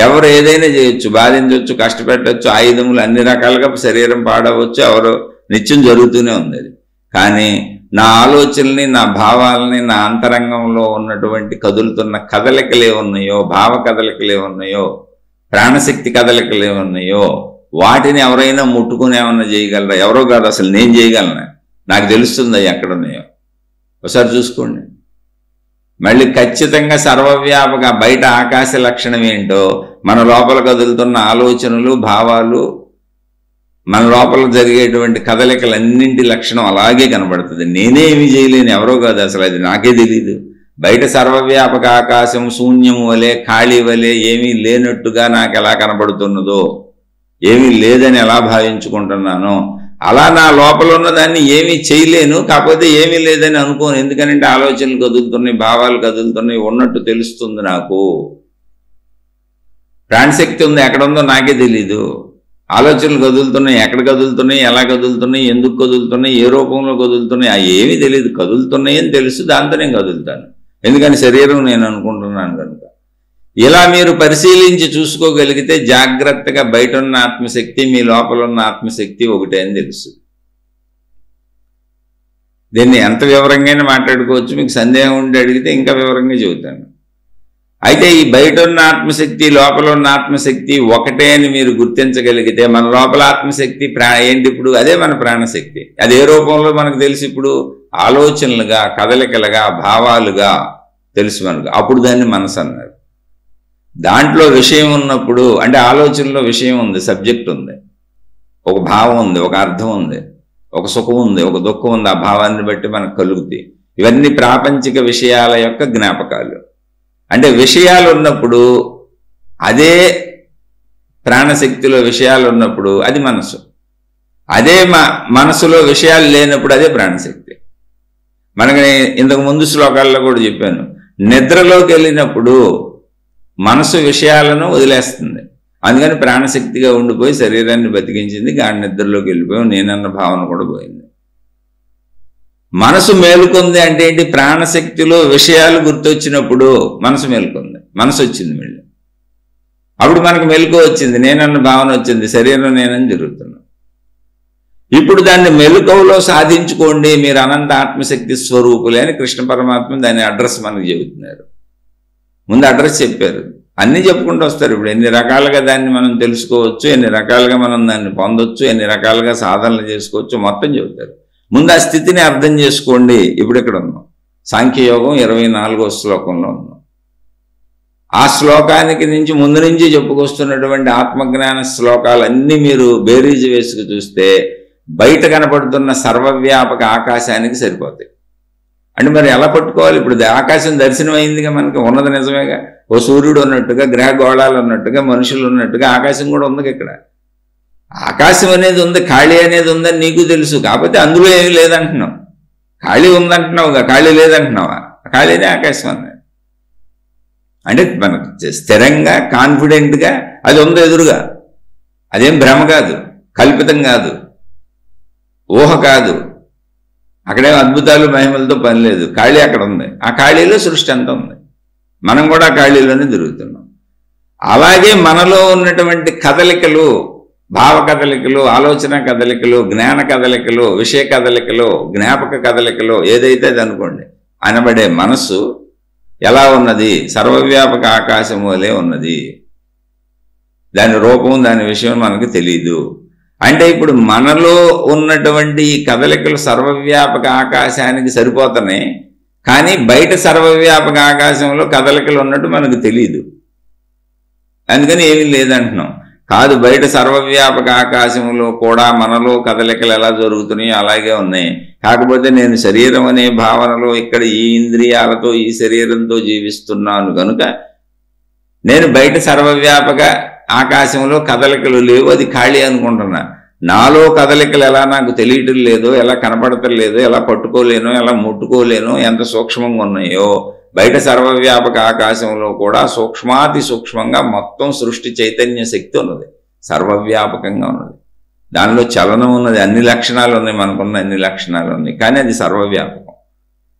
ఎవరు ఏదైనా చేయొచ్చు, బాధించవచ్చు, కష్టపెట్టవచ్చు, ఆయుధములు అన్ని రకాలుగా శరీరం పాడవచ్చు, ఎవరు నిత్యం జరుగుతూనే ఉంది అది. కానీ నా ఆలోచనల్ని, నా భావాలని, నా అంతరంగంలో ఉన్నటువంటి కదులుతున్న కదలికలే ఉన్నాయో, భావ కదలికలే ఉన్నాయో, ప్రాణశక్తి కదలికలే ఉన్నాయో, వాటిని ఎవరైనా ముట్టుకుని ఏమన్నా చేయగలరా? ఎవరో కాదు, అసలు నేను చేయగలనా? నాకు తెలుస్తుంది ఎక్కడున్నాయో. ఒకసారి చూసుకోండి. మళ్ళీ ఖచ్చితంగా సర్వవ్యాపక బయట ఆకాశ లక్షణం ఏంటో, మన లోపల కదులుతున్న ఆలోచనలు, భావాలు, మన లోపల జరిగేటువంటి కదలికలన్నింటి లక్షణం అలాగే కనబడుతుంది. నేనే ఏమీ చేయలేను, ఎవరో కాదు, అసలు అది నాకే తెలీదు. బయట సర్వవ్యాపక ఆకాశం శూన్యం వలె, ఖాళీ వలె, ఏమీ లేనట్టుగా నాకు ఎలా కనబడుతున్నదో, ఏమీ లేదని ఎలా భావించుకుంటున్నానో, అలా నా లోపల ఉన్నదాన్ని ఏమీ చేయలేను. కాకపోతే ఏమీ లేదని అనుకోను. ఎందుకంటే ఆలోచనలు కదులుతున్నాయి, భావాలు కదులుతున్నాయి, ఉన్నట్టు తెలుస్తుంది నాకు. ప్రాణశక్తి ఉంది, ఎక్కడుందో నాకే తెలీదు. ఆలోచనలు కదులుతున్నాయి, ఎక్కడ కదులుతున్నాయి, ఎలా కదులుతున్నాయి, ఎందుకు కదులుతున్నాయి, ఏ రూపంలో కదులుతున్నాయి, అవి ఏమీ తెలియదు. కదులుతున్నాయి అని తెలుసు, దాంతో నేను కదులుతాను. ఎందుకని శరీరం నేను అనుకుంటున్నాను కనుక. ఇలా మీరు పరిశీలించి చూసుకోగలిగితే జాగ్రత్తగా బయట ఉన్న ఆత్మశక్తి, మీ లోపల ఉన్న ఆత్మశక్తి ఒకటే అని తెలుసు. దీన్ని ఎంత వివరంగానే మాట్లాడుకోవచ్చు. మీకు సందేహం ఉండి అడిగితే ఇంకా వివరంగా చెబుతాను. అయితే ఈ బయట ఉన్న ఆత్మశక్తి, లోపల ఉన్న ఆత్మశక్తి ఒకటే అని మీరు గుర్తించగలిగితే, మన లోపల ఆత్మశక్తి ఏంటి ఇప్పుడు? అదే మన ప్రాణశక్తి. అది ఏ రూపంలో మనకు తెలుసు? ఇప్పుడు ఆలోచనలుగా, కదలికలుగా, భావాలుగా తెలుసు మనకు. అప్పుడు దాన్ని మనసు అన్నారు. దాంట్లో విషయం ఉన్నప్పుడు, అంటే ఆలోచనలో విషయం ఉంది, సబ్జెక్ట్ ఉంది, ఒక భావం ఉంది, ఒక అర్థం ఉంది, ఒక సుఖం ఉంది, ఒక దుఃఖం ఉంది. ఆ భావాన్ని బట్టి మనకు కలుగుతాయి. ఇవన్నీ ప్రాపంచిక విషయాల యొక్క జ్ఞాపకాలు. అంటే విషయాలు ఉన్నప్పుడు అదే ప్రాణశక్తిలో విషయాలు ఉన్నప్పుడు అది మనసు. అదే మనసులో విషయాలు లేనప్పుడు అదే ప్రాణశక్తి. మనకి ఇంతకు ముందు శ్లోకాల్లో కూడా చెప్పాను, నిద్రలోకి వెళ్ళినప్పుడు మనసు విషయాలను వదిలేస్తుంది. అందుకని ప్రాణశక్తిగా ఉండిపోయి శరీరాన్ని బతికించింది. గాడి నిద్రలోకి వెళ్ళిపోయాం, నేనన్న భావన కూడా పోయింది. మనసు మేలుకుంది అంటే ఏంటి? ప్రాణశక్తిలో విషయాలు గుర్తొచ్చినప్పుడు మనసు మేలుకుంది, మనసు వచ్చింది. మళ్ళీ అప్పుడు మనకు మెలకు వచ్చింది, నేనన్న భావన వచ్చింది, శరీరం నేనని జరుగుతున్నాం. ఇప్పుడు దాన్ని మెలకువలో సాధించుకోండి, మీరు అనంత ఆత్మశక్తి స్వరూపులే అని కృష్ణ పరమాత్మ దాని అడ్రస్ మనకు చెబుతున్నారు. ముందు అడ్రస్ చెప్పారు, అన్నీ చెప్పుకుంటూ వస్తారు. ఇప్పుడు ఎన్ని రకాలుగా దాన్ని మనం తెలుసుకోవచ్చు, ఎన్ని రకాలుగా మనం దాన్ని పొందొచ్చు, ఎన్ని రకాలుగా సాధనలు చేసుకోవచ్చు, మొత్తం చెబుతారు. ముందు ఆ స్థితిని అర్థం చేసుకోండి. ఇప్పుడు ఇక్కడ ఉన్నాం, సాంఖ్యయోగం 24వ శ్లోకంలో ఉన్నాం. ఆ శ్లోకానికి నుంచి ముందు నుంచి చెప్పుకొస్తున్నటువంటి ఆత్మజ్ఞాన శ్లోకాలన్నీ మీరు బేరీజు వేసుకు చూస్తే బయట కనపడుతున్న సర్వవ్యాపక ఆకాశానికి సరిపోతాయి. అంటే మరి ఎలా పట్టుకోవాలి? ఇప్పుడు ఆకాశం దర్శనం అయిందిగా, మనకి ఉన్నది నిజమేగా. ఓ సూర్యుడు ఉన్నట్టుగా, గ్రహ గోళాలు ఉన్నట్టుగా, మనుషులు ఉన్నట్టుగా ఆకాశం కూడా ఉంది. ఇక్కడ ఆకాశం అనేది ఉంది, ఖాళీ అనేది ఉందని నీకు తెలుసు. కాకపోతే అందులో ఏమీ లేదంటున్నావు. ఖాళీ ఉందంటున్నావుగా, ఖాళీ లేదంటున్నావా? ఖాళీనే ఆకాశం అన్నది. అంటే మనకు స్థిరంగా, కాన్ఫిడెంట్గా అది ఉంది ఎదురుగా. అదేం భ్రమ కాదు, కల్పితం కాదు, ఊహ కాదు. అక్కడేం అద్భుతాలు మహిమలతో పని లేదు. ఖాళీ అక్కడ ఉంది. ఆ ఖాళీలో సృష్టి అంతా ఉంది. మనం కూడా ఖాళీలోనే తిరుగుతున్నాం. అలాగే మనలో ఉన్నటువంటి కదలికలు, భావ కదలికలు, ఆలోచన కదలికలు, జ్ఞాన కదలికలు, విషయ కదలికలు, జ్ఞాపక కదలికలు, ఏదైతే అది అనుకోండి, అనబడే మనస్సు ఎలా ఉన్నది? సర్వవ్యాపక ఆకాశం వలె ఉన్నది. దాని రూపం, దాని విషయం మనకు తెలీదు. అంటే ఇప్పుడు మనలో ఉన్నటువంటి ఈ కదలికలు సర్వవ్యాపక ఆకాశానికి సరిపోతున్నాయి, కానీ బయట సర్వవ్యాపక ఆకాశంలో కదలికలు ఉన్నట్టు మనకు తెలియదు. అందుకని ఏమీ లేదంటున్నాం. కాదు, బయట సర్వవ్యాపక ఆకాశంలో కూడా మనలో కదలికలు ఎలా జరుగుతున్నాయో అలాగే ఉన్నాయి. కాకపోతే నేను శరీరం అనే భావనలో ఇక్కడ ఈ ఇంద్రియాలతో, ఈ శరీరంతో జీవిస్తున్నాను కనుక నేను బయట సర్వవ్యాపక ఆకాశంలో కదలికలు లేవు, అది ఖాళీ అనుకుంటున్నా. నాలో కదలికలు ఎలా నాకు తెలియటం లేదో, ఎలా కనపడటం లేదో, ఎలా పట్టుకోలేనో, ఎలా ముట్టుకోలేనో, ఎంత సూక్ష్మంగా ఉన్నాయో, బయట సర్వవ్యాపక ఆకాశంలో కూడా సూక్ష్మాతి సూక్ష్మంగా మొత్తం సృష్టి చైతన్య శక్తి ఉన్నది, సర్వవ్యాపకంగా ఉన్నది. దానిలో చలనం ఉన్నది, అన్ని లక్షణాలు ఉన్నాయి, మనకున్న అన్ని లక్షణాలు ఉన్నాయి, కానీ అది సర్వవ్యాపకం.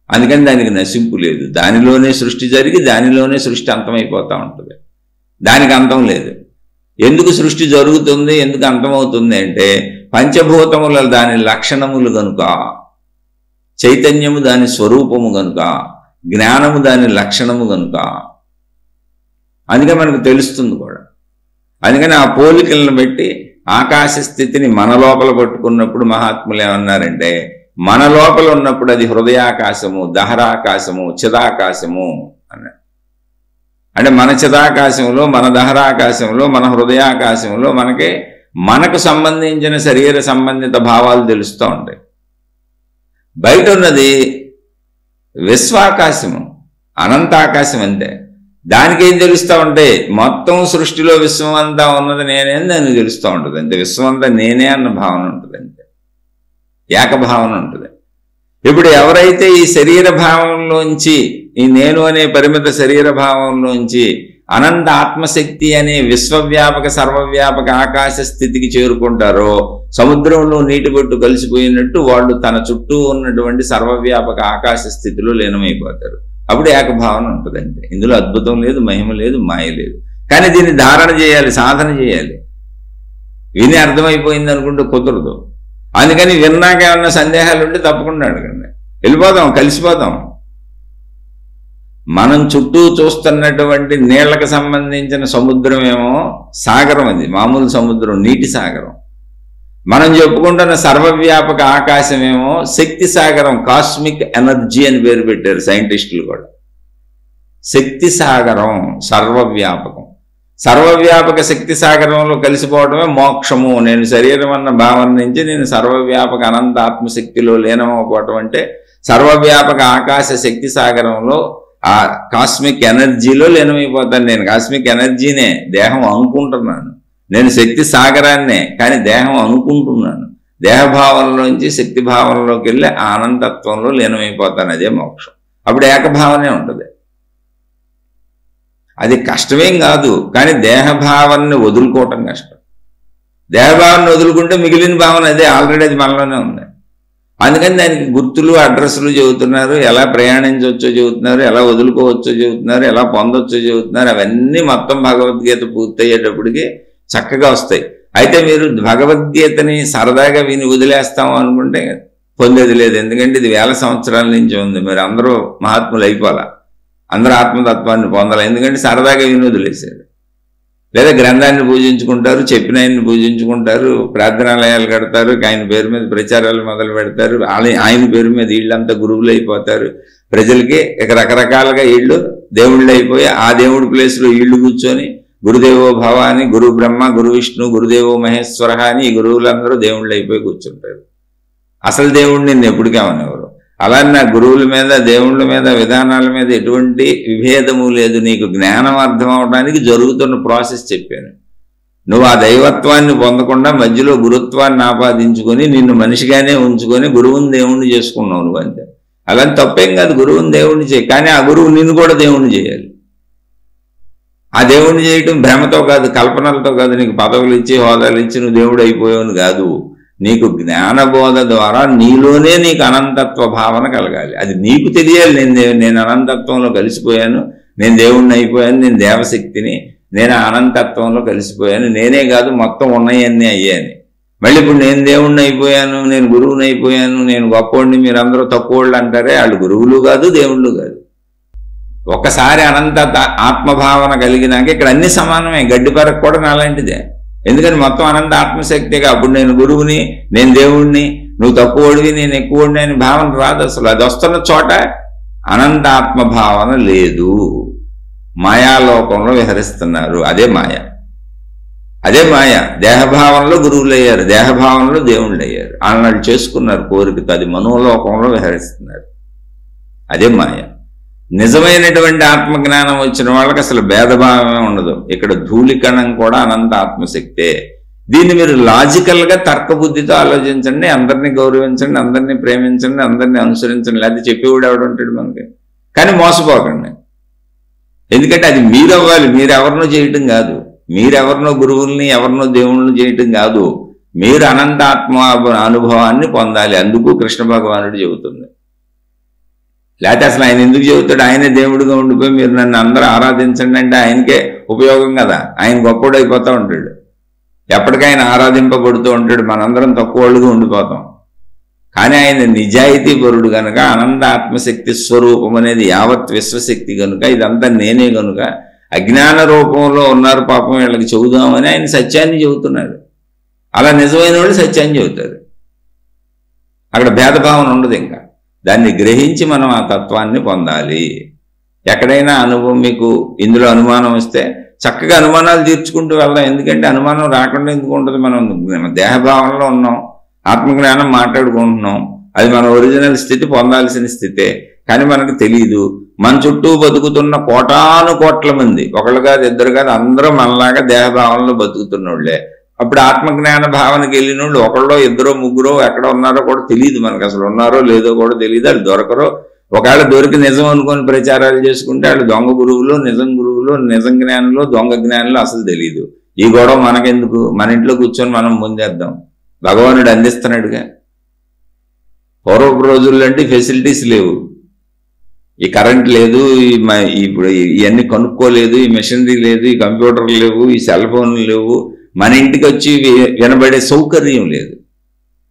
అందుకని దానికి నశింపు లేదు. దానిలోనే సృష్టి జరిగి దానిలోనే సృష్టి అంతమైపోతూ ఉంటుంది. దానికి అంతం లేదు. ఎందుకు సృష్టి జరుగుతుంది, ఎందుకు అంతమవుతుంది అంటే పంచభూతముల దాని లక్షణములు కనుక. చైతన్యము దాని స్వరూపము గనుక, జ్ఞానము దాని లక్షణము గనుక. అందుకే మనకు తెలుస్తుంది కూడా. అందుకని ఆ పోలికలను బట్టి ఆకాశ స్థితిని మన లోపల పట్టుకున్నప్పుడు మహాత్ములు ఏమన్నారంటే, మన లోపల ఉన్నప్పుడు అది హృదయాకాశము, దహరాకాశము, చిదాకాశము అన్నారు. అంటే మన చిదాకాశంలో, మన దహరాకాశంలో, మన హృదయాకాశంలో మనకు సంబంధించిన శరీర సంబంధిత భావాలు తెలుస్తూ ఉంటాయి. బయట ఉన్నది విశ్వాకాశము, అనంతాకాశం అంతే. దానికేం తెలుస్తూ ఉంటాయి, మొత్తం సృష్టిలో విశ్వం అంతా ఉన్నది నేనే అని దానికి తెలుస్తూ ఉంటుంది అంతే. విశ్వం అంతా నేనే అన్న భావన ఉంటుంది అంతే, ఏకభావన ఉంటుంది. ఇప్పుడు ఎవరైతే ఈ శరీర భావంలోంచి, ఈ నేను అనే పరిమిత శరీర భావంలోంచి అనంత ఆత్మశక్తి అనే విశ్వవ్యాపక సర్వవ్యాపక ఆకాశ స్థితికి చేరుకుంటారో, సముద్రంలో నీటి బొట్టు కలిసిపోయినట్టు వాళ్ళు తన చుట్టూ ఉన్నటువంటి సర్వవ్యాపక ఆకాశ స్థితిలో లీనమైపోతారు. అప్పుడు ఏకభావన ఉంటుంది అంతే. ఇందులో అద్భుతం లేదు, మహిమ లేదు, మాయ లేదు. కానీ దీన్ని ధారణ చేయాలి, సాధన చేయాలి. విని అర్థమైపోయింది అనుకుంటూ కుదరదు. అందుకని విన్నాక ఏమన్నా సందేహాలు ఉంటే తప్పకుండా అడగండి, వెళ్ళిపోదాం, కలిసిపోదాం. మనం చుట్టూ చూస్తున్నటువంటి నీళ్లకు సంబంధించిన సముద్రం ఏమో సాగరం, అది మామూలు సముద్రం, నీటి సాగరం. మనం చెప్పుకుంటున్న సర్వవ్యాపక ఆకాశమేమో శక్తి సాగరం, కాస్మిక్ ఎనర్జీ అని పేరు పెట్టారు సైంటిస్టులు కూడా. శక్తి సాగరం సర్వవ్యాపకం. సర్వవ్యాపక శక్తి సాగరంలో కలిసిపోవడమే మోక్షము. నేను శరీరం అన్న భావన నుంచి నేను సర్వవ్యాపక అనంత ఆత్మశక్తిలో లీనమైపోవటం అంటే సర్వవ్యాపక ఆకాశ శక్తి సాగరంలో ఆ కాస్మిక్ ఎనర్జీలో లీనమైపోతాను. నేను కాస్మిక్ ఎనర్జీనే, దేహం అనుకుంటున్నాను. నేను శక్తి సాగరాన్నే, కానీ దేహం అనుకుంటున్నాను. దేహభావంలోంచి శక్తి భావనలోకి వెళ్ళి ఆనందత్వంలో లీనమైపోతాను. అదే మోక్షం. అప్పుడు ఏకభావనే ఉంటుంది. అది కష్టమేం కాదు, కానీ దేహభావాన్ని వదులుకోవటం కష్టం. దేహభావాన్ని వదులుకుంటే మిగిలిన భావన అదే, ఆల్రెడీ అది మనలోనే ఉంది. అందుకని దానికి గుర్తులు, అడ్రస్లు చెబుతున్నారు, ఎలా ప్రయాణించవచ్చో చెబుతున్నారు, ఎలా వదులుకోవచ్చో చెబుతున్నారు, ఎలా పొందొచ్చో చెబుతున్నారు. అవన్నీ మొత్తం భగవద్గీత పూర్తయ్యేటప్పటికి చక్కగా వస్తాయి. అయితే మీరు భగవద్గీతని సరదాగా విని వదిలేస్తాము అనుకుంటే పొందేది లేదు. ఎందుకంటే ఇది వేల సంవత్సరాల నుంచి ఉంది. మీరు అందరూ మహాత్ములు అయిపోవాలా, అందరూ ఆత్మతత్వాన్ని పొందాలి. ఎందుకంటే సరదాగా విని వదిలేశారు. లేదా గ్రంథాన్ని పూజించుకుంటారు, చెప్పిన ఆయన్ని పూజించుకుంటారు, ప్రార్థనాలయాలు కడతారు, ఆయన పేరు మీద ప్రచారాలు మొదలు పెడతారు, ఆయన పేరు మీద వీళ్ళంతా గురువులు అయిపోతారు. ప్రజలకి ఇక రకరకాలుగా వీళ్ళు దేవుళ్ళు అయిపోయి ఆ దేవుడి ప్లేస్లో వీళ్ళు కూర్చొని గురుదేవో భవ అని, గురు బ్రహ్మ, గురు విష్ణు, గురుదేవో మహేశ్వర అని ఈ గురువులందరూ దేవుళ్ళు అయిపోయి కూర్చుంటారు. అసలు దేవుడిని నిన్ను ఎప్పటికేమనేవారు. అలానే నా గురువుల మీద, దేవుళ్ళ మీద, విధానాల మీద ఎటువంటి విభేదము లేదు. నీకు జ్ఞానం అర్థం అవడానికి జరుగుతున్న ప్రాసెస్ చెప్పాను. నువ్వు ఆ దైవత్వాన్ని పొందకుండా మధ్యలో గురుత్వాన్ని ఆపాదించుకొని నిన్ను మనిషిగానే ఉంచుకొని గురువుని దేవుణ్ణి చేసుకున్నావు నువ్వు అంతే. అలాంటి తప్పేం కాదు, గురువుని దేవుణ్ణి చేయి. కానీ ఆ గురువు నిన్ను కూడా దేవుణ్ణి చేయాలి. ఆ దేవుణ్ణి చేయటం భ్రమతో కాదు, కల్పనలతో కాదు, నీకు పదవులు ఇచ్చి హోదాలు ఇచ్చి నువ్వు దేవుడు అయిపోయావు కాదు. నీకు జ్ఞానబోధ ద్వారా నీలోనే నీకు అనంతత్వ భావన కలగాలి. అది నీకు తెలియాలి. నేను అనంతత్వంలో కలిసిపోయాను, నేను దేవుణ్ణి అయిపోయాను, నేను దేవశక్తిని, నేను అనంతత్వంలో కలిసిపోయాను, నేనే కాదు మొత్తం ఉన్నాయన్నీ అయ్యాను. మళ్ళీ ఇప్పుడు నేను దేవుణ్ణి అయిపోయాను, నేను గురువుని అయిపోయాను, నేను గొప్పోడిని, మీరందరూ తక్కువోళ్ళు అంటారే, వాళ్ళు గురువులు కాదు, దేవుళ్ళు కాదు. ఒక్కసారి అనంత ఆత్మభావన కలిగినాక ఇక్కడ అన్ని సమానమే. గడ్డి పరకు కూడా నాలాంటిదే. ఎందుకని మొత్తం అనంత ఆత్మశక్తిగా. అప్పుడు నేను గురువుని, నేను దేవుణ్ణి, నువ్వు తక్కువడివి, నేను ఎక్కువడిని అని భావన రాదు అసలు. అది వస్తున్న చోట అనంత ఆత్మభావన లేదు. మాయాలోకంలో విహరిస్తున్నారు. అదే మాయ, అదే మాయ. దేహభావనలో గురువులు అయ్యారు, దేహభావనలో దేవుళ్ళు అయ్యారు. వాళ్ళు చేసుకున్నారు కోరికతో, అది మనోలోకంలో విహరిస్తున్నారు. అదే మాయ. నిజమైనటువంటి ఆత్మజ్ఞానం వచ్చిన వాళ్ళకి అసలు భేదభావమే ఉండదు. ఇక్కడ ధూళికణం కూడా అనంత ఆత్మశక్తే. దీన్ని మీరు లాజికల్గా తర్కబుద్ధితో ఆలోచించండి, అందరినీ గౌరవించండి, అందరినీ ప్రేమించండి, అందరినీ అనుసరించండి. లేకపోతే చెప్పేవాడు ఎవడుంటాడు మనకి. కానీ మోసపోకండి. ఎందుకంటే అది మీరు అవ్వాలి, మీరెవరినో చేయటం కాదు. మీరెవరినో గురువుల్ని, ఎవరినో దేవుళ్ళని చేయటం కాదు. మీరు అనంత ఆత్మ అనుభవాన్ని పొందాలి. అందుకు కృష్ణ భగవానుడు చెబుతుంది. లేకపోతే అసలు ఆయన ఎందుకు చెబుతాడు? ఆయనే దేవుడిగా ఉండిపోయి మీరు నన్ను అందరూ ఆరాధించండి అంటే ఆయనకే ఉపయోగం కదా. ఆయన గొప్పడు అయిపోతూ ఉంటాడు, ఎప్పటికైనా ఆరాధింపబడుతూ ఉంటాడు. మనందరం తక్కువ వాళ్ళుగా ఉండిపోతాం. కానీ ఆయన నిజాయితీ పరుడు కనుక, అనంత ఆత్మశక్తి స్వరూపం అనేది యావత్ విశ్వశక్తి కనుక, ఇదంతా నేనే కనుక అజ్ఞాన రూపంలో ఉన్నారు పాపం, వీళ్ళకి చెబుదామని ఆయన సత్యాన్ని చెబుతున్నాడు. అలా నిజమైన వాళ్ళు సత్యాన్ని చెబుతారు. అక్కడ భేదభావన ఉండదు. ఇంకా దాన్ని గ్రహించి మనం ఆ తత్వాన్ని పొందాలి. ఎక్కడైనా అనుభవం మీకు ఇందులో అనుమానం వస్తే చక్కగా అనుమానాలు తీర్చుకుంటూ వెళ్దాం. ఎందుకంటే అనుమానం రాకుండా ఎందుకు ఉంటుంది? మనం దేహభావనలో ఉన్నాం, ఆత్మజ్ఞానం మాట్లాడుకుంటున్నాం. అది మన ఒరిజినల్ స్థితి, పొందాల్సిన స్థితే. కానీ మనకు తెలియదు. మన చుట్టూ బతుకుతున్న కోటాను కోట్ల మంది, ఒకళ్ళు కాదు ఇద్దరు కాదు, అందరూ మనలాగా దేహభావనలో బతుకుతున్నోళ్లే. అప్పుడు ఆత్మజ్ఞాన భావనకి వెళ్ళిన వాళ్ళు ఒకళ్ళో ఇద్దరో ముగ్గురో ఎక్కడ ఉన్నారో కూడా తెలియదు మనకు. అసలు ఉన్నారో లేదో కూడా తెలియదు. వాళ్ళు దొరకరో. ఒకవేళ దొరికి నిజం అనుకొని ప్రచారాలు చేసుకుంటే వాళ్ళు దొంగ గురువులు, నిజం గురువులు, నిజం జ్ఞానులు, దొంగ జ్ఞానులు అసలు తెలియదు. ఈ గొడవ మనకెందుకు? మన ఇంట్లో కూర్చొని మనం ముందేద్దాం. భగవానుడు అందిస్తున్నాడుగా. పూర్వపు రోజుల్లో అంటే ఫెసిలిటీస్ లేవు, ఈ కరెంట్ లేదు, ఇప్పుడు ఇవన్నీ కనుక్కోలేదు, ఈ మెషినరీ లేదు, ఈ కంప్యూటర్లు లేవు, ఈ సెల్ ఫోన్లు లేవు, మన ఇంటికి వచ్చి వినబడే సౌకర్యం లేదు.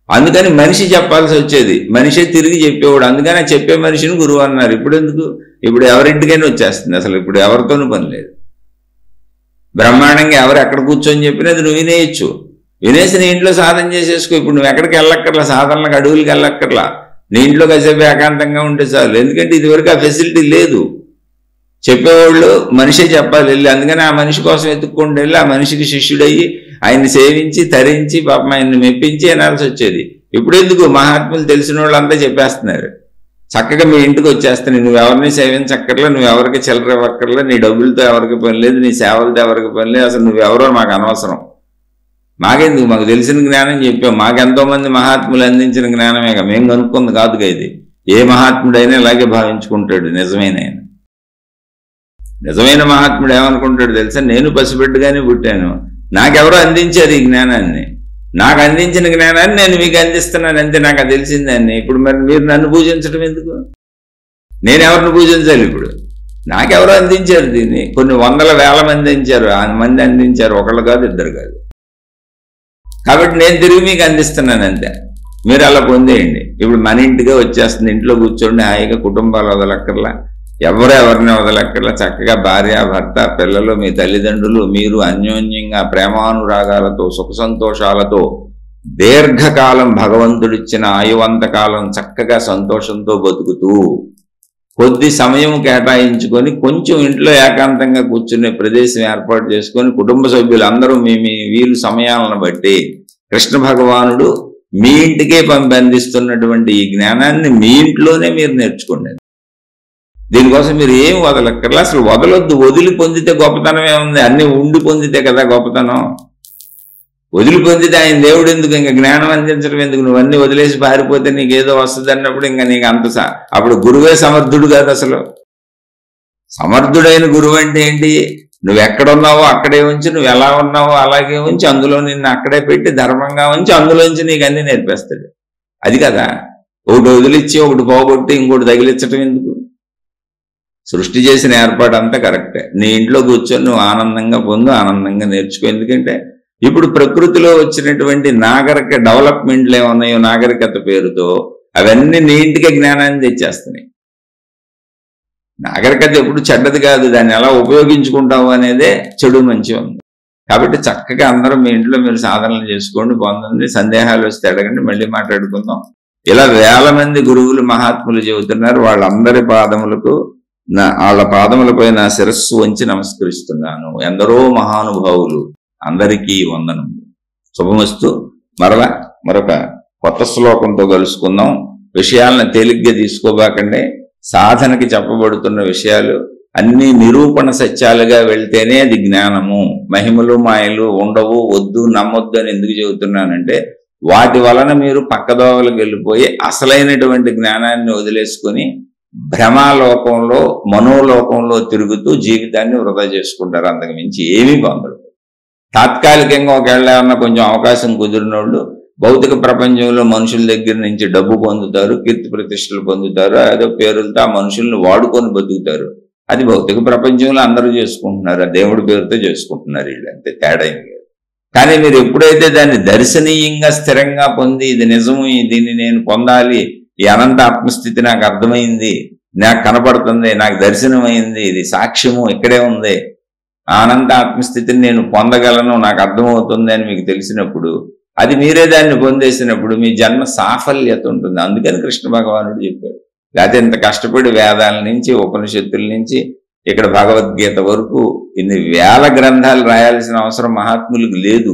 అందుకని మనిషి చెప్పాల్సి వచ్చేది, మనిషే తిరిగి చెప్పేవాడు. అందుకని చెప్పే మనిషిని గురువు అన్నారు. ఇప్పుడు ఎందుకు? ఇప్పుడు ఎవరింటికైనా వచ్చేస్తుంది. అసలు ఇప్పుడు ఎవరితోనూ పని లేదు. బ్రహ్మాండంగా ఎవరు ఎక్కడ కూర్చొని చెప్పినది నువ్వు వినేయచ్చు. వినేసి నీ ఇంట్లో సాధన చేసేసుకో. ఇప్పుడు నువ్వు ఎక్కడికి వెళ్ళక్కర్లా, సాధనలకు అడవులకి వెళ్ళక్కర్లా. నీ ఇంట్లో కాసేపు ఏకాంతంగా ఉంటే చాలు. ఎందుకంటే ఇదివరకు ఆ ఫెసిలిటీ లేదు. చెప్పేవాళ్ళు మనిషే చెప్పాలి వెళ్ళి. అందుకని ఆ మనిషి కోసం ఎత్తుక్కుంటూ వెళ్ళి ఆ మనిషికి శిష్యుడయ్యి ఆయన్ని సేవించి తరించి పాపం ఆయన్ని మెప్పించి అనాల్సి వచ్చేది. ఇప్పుడు ఎందుకు? మహాత్ములు తెలిసిన వాళ్ళంతా చెప్పేస్తున్నారు. చక్కగా మీ ఇంటికి వచ్చేస్తున్నాయి. నువ్వెవరిని సేవించక్కర్లా, నువ్వెవరికి చిల్లర ఇవ్వక్కర్లా, నీ డబ్బులతో ఎవరికి పని లేదు, నీ సేవలతో ఎవరికి పని లేదు. అసలు నువ్వెవరో మాకు అనవసరం. మాకెందుకు? మాకు తెలిసిన జ్ఞానం చెప్పాం. మాకెంతో మంది మహాత్ములు అందించిన జ్ఞానమేగా, మేము కనుక్కుంది కాదుగా ఇది. ఏ మహాత్ముడైనా ఇలాగే భావించుకుంటాడు. నిజమైన మహాత్ముడు ఏమనుకుంటాడు తెలుసా? నేను పసిబిడ్డగానే పుట్టాను, నాకెవరో అందించారు ఈ జ్ఞానాన్ని, నాకు అందించిన జ్ఞానాన్ని నేను మీకు అందిస్తున్నాను అంతే, నాకు అది తెలిసిందాన్ని. ఇప్పుడు మరి మీరు నన్ను పూజించడం ఎందుకు? నేను ఎవరిని పూజించాలి? ఇప్పుడు నాకెవరో అందించారు దీన్ని. కొన్ని వందల వేల మంది అందించారు, ఒకళ్ళు కాదు ఇద్దరు కాదు. కాబట్టి నేను తిరిగి మీకు అందిస్తున్నాను అంతే. మీరు అలా పొందేయండి. ఇప్పుడు మన ఇంటిగా వచ్చేస్తుంది. ఇంట్లో కూర్చోండి హాయిగా, కుటుంబాలు వదలక్కర్లా, ఎవరిని వదలక్కర్లా. చక్కగా భార్య, భర్త, పిల్లలు, మీ తల్లిదండ్రులు, మీరు అన్యోన్యంగా ప్రేమానురాగాలతో సుఖ సంతోషాలతో దీర్ఘకాలం భగవంతుడిచ్చిన ఆయువంతకాలం చక్కగా సంతోషంతో బతుకుతూ కొద్ది సమయం కేటాయించుకొని కొంచెం ఇంట్లో ఏకాంతంగా కూర్చునే ప్రదేశం ఏర్పాటు చేసుకొని కుటుంబ సభ్యులందరూ మీ వీలు సమయాలను బట్టి కృష్ణ భగవానుడు మీ ఇంటికే అందిస్తున్నటువంటి ఈ జ్ఞానాన్ని మీ ఇంట్లోనే మీరు నేర్చుకోండి. దీనికోసం మీరు ఏం వదలక్కర్లా. అసలు వదలొద్దు. వదిలి పొందితే గొప్పతనం ఏముంది? అన్ని ఉండి పొందితే కదా గొప్పతనం. వదిలి పొందితే ఆయన దేవుడు ఎందుకు? ఇంకా జ్ఞానం అందించడం ఎందుకు? నువ్వు అన్ని వదిలేసి పారిపోతే నీకేదో వస్తుంది అన్నప్పుడు ఇంకా నీకు అప్పుడు గురువే సమర్థుడు కాదు. అసలు సమర్థుడైన గురువు అంటే ఏంటి? నువ్వు ఎక్కడున్నావో అక్కడే ఉంచి, నువ్వు ఎలా ఉన్నావో అలాగే ఉంచి, అందులో నిన్ను అక్కడే పెట్టి ధర్మంగా ఉంచి అందులోంచి నీకు అన్ని నేర్పిస్తాడు. అది కదా. ఒకటి వదిలిచ్చి ఒకటి పోగొట్టి ఇంకోటి తగిలించడం ఎందుకు? సృష్టి చేసిన ఏర్పాటు అంతా కరెక్టే. నీ ఇంట్లో కూర్చొని నువ్వు ఆనందంగా పొందు, ఆనందంగా నేర్చుకో. ఎందుకంటే ఇప్పుడు ప్రకృతిలో వచ్చినటువంటి నాగరిక డెవలప్మెంట్లు ఏమున్నాయో నాగరికత పేరుతో అవన్నీ నీ ఇంటికే జ్ఞానాన్ని తెచ్చేస్తున్నాయి. నాగరికత ఎప్పుడు చెడ్డది కాదు, దాన్ని ఎలా ఉపయోగించుకుంటావు అనేదే చెడు మంచి ఉంది. కాబట్టి చక్కగా అందరం మీ ఇంట్లో మీరు సాధనలు చేసుకోండి, పొందండి. సందేహాలు వస్తే అడగండి, మళ్ళీ మాట్లాడుకుందాం. ఇలా వేల మంది గురువులు మహాత్ములు చెబుతున్నారు. వాళ్ళందరి పాదములకు వాళ్ళ పాదములపై నా శిరస్సు వంచి నమస్కరిస్తున్నాను. ఎందరో మహానుభావులు, అందరికీ వందనం. శుభమస్తు. మరొక కొత్త శ్లోకంతో కలుసుకుందాం. విషయాలను తేలిగ్గా తీసుకోబాకండి. సాధనకి చెప్పబడుతున్న విషయాలు అన్ని నిరూపణ సత్యాలుగా వెళ్తేనే అది జ్ఞానము. మహిమలు మాయలు ఉండవు, వద్దు, నమ్మొద్దు అని ఎందుకు చెబుతున్నానంటే వాటి వలన మీరు పక్కదోవలకు వెళ్ళిపోయి అసలైనటువంటి జ్ఞానాన్ని వదిలేసుకొని భ్రమాలోకంలో, మనోలోకంలో తిరుగుతూ జీవితాన్ని వృధా చేసుకుంటారు. అంతకు మించి ఏమీ పొందరు. తాత్కాలికంగా ఒకవేళ ఏమన్నా కొంచెం అవకాశం కుదిరినోళ్ళు భౌతిక ప్రపంచంలో మనుషుల దగ్గర నుంచి డబ్బు పొందుతారు, కీర్తి ప్రతిష్టలు పొందుతారు, ఏదో పేరులతో ఆ మనుషుల్ని వాడుకొని బతుకుతారు. అది భౌతిక ప్రపంచంలో అందరూ చేసుకుంటున్నారు. ఆ దేవుడి పేరుతో చేసుకుంటున్నారు. వీళ్ళు అంతే, తేడా ఏం లేదు. కానీ మీరు ఎప్పుడైతే దాన్ని దర్శనీయంగా స్థిరంగా పొంది ఇది నిజము, దీన్ని నేను పొందాలి, ఈ అనంత ఆత్మస్థితి నాకు అర్థమైంది, నాకు కనపడుతుంది, నాకు దర్శనమైంది, ఇది సాక్ష్యము ఇక్కడే ఉంది, అనంత ఆత్మస్థితిని నేను పొందగలను, నాకు అర్థమవుతుంది అని మీకు తెలిసినప్పుడు, అది మీరే దాన్ని పొందేసినప్పుడు మీ జన్మ సాఫల్యత ఉంటుంది. అందుకని కృష్ణ భగవానుడు చెప్పాడు. లేకపోతే ఇంత కష్టపడి వేదాల నుంచి ఉపనిషత్తుల నుంచి ఇక్కడ భగవద్గీత వరకు ఇన్ని వేల గ్రంథాలు రాయాల్సిన అవసరం మహాత్ములకు లేదు.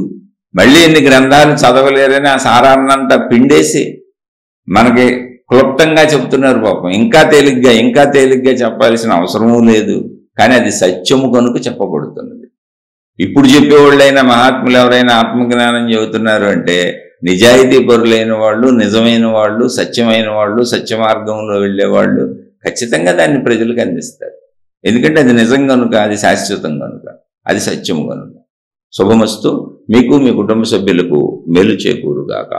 మళ్ళీ ఇన్ని గ్రంథాలు చదవలేరని ఆ సారాన్నంతా పిండేసి మనకి క్లుప్తంగా చెప్తున్నారు పాపం. ఇంకా తేలిగ్గా చెప్పాల్సిన అవసరమూ లేదు. కానీ అది సత్యము కనుక చెప్పబడుతున్నది. ఇప్పుడు చెప్పేవాళ్ళైనా మహాత్ములు ఎవరైనా ఆత్మజ్ఞానం చెబుతున్నారు అంటే నిజాయితీ పరులైన వాళ్ళు, నిజమైన వాళ్ళు, సత్యమైన వాళ్ళు, సత్య మార్గంలో వెళ్ళేవాళ్ళు ఖచ్చితంగా దాన్ని ప్రజలకు అందిస్తారు. ఎందుకంటే అది నిజం కనుక, అది శాశ్వతం కనుక, అది సత్యము కనుక. శుభమస్తు. మీకు మీ కుటుంబ సభ్యులకు మేలు చేకూరుగాక.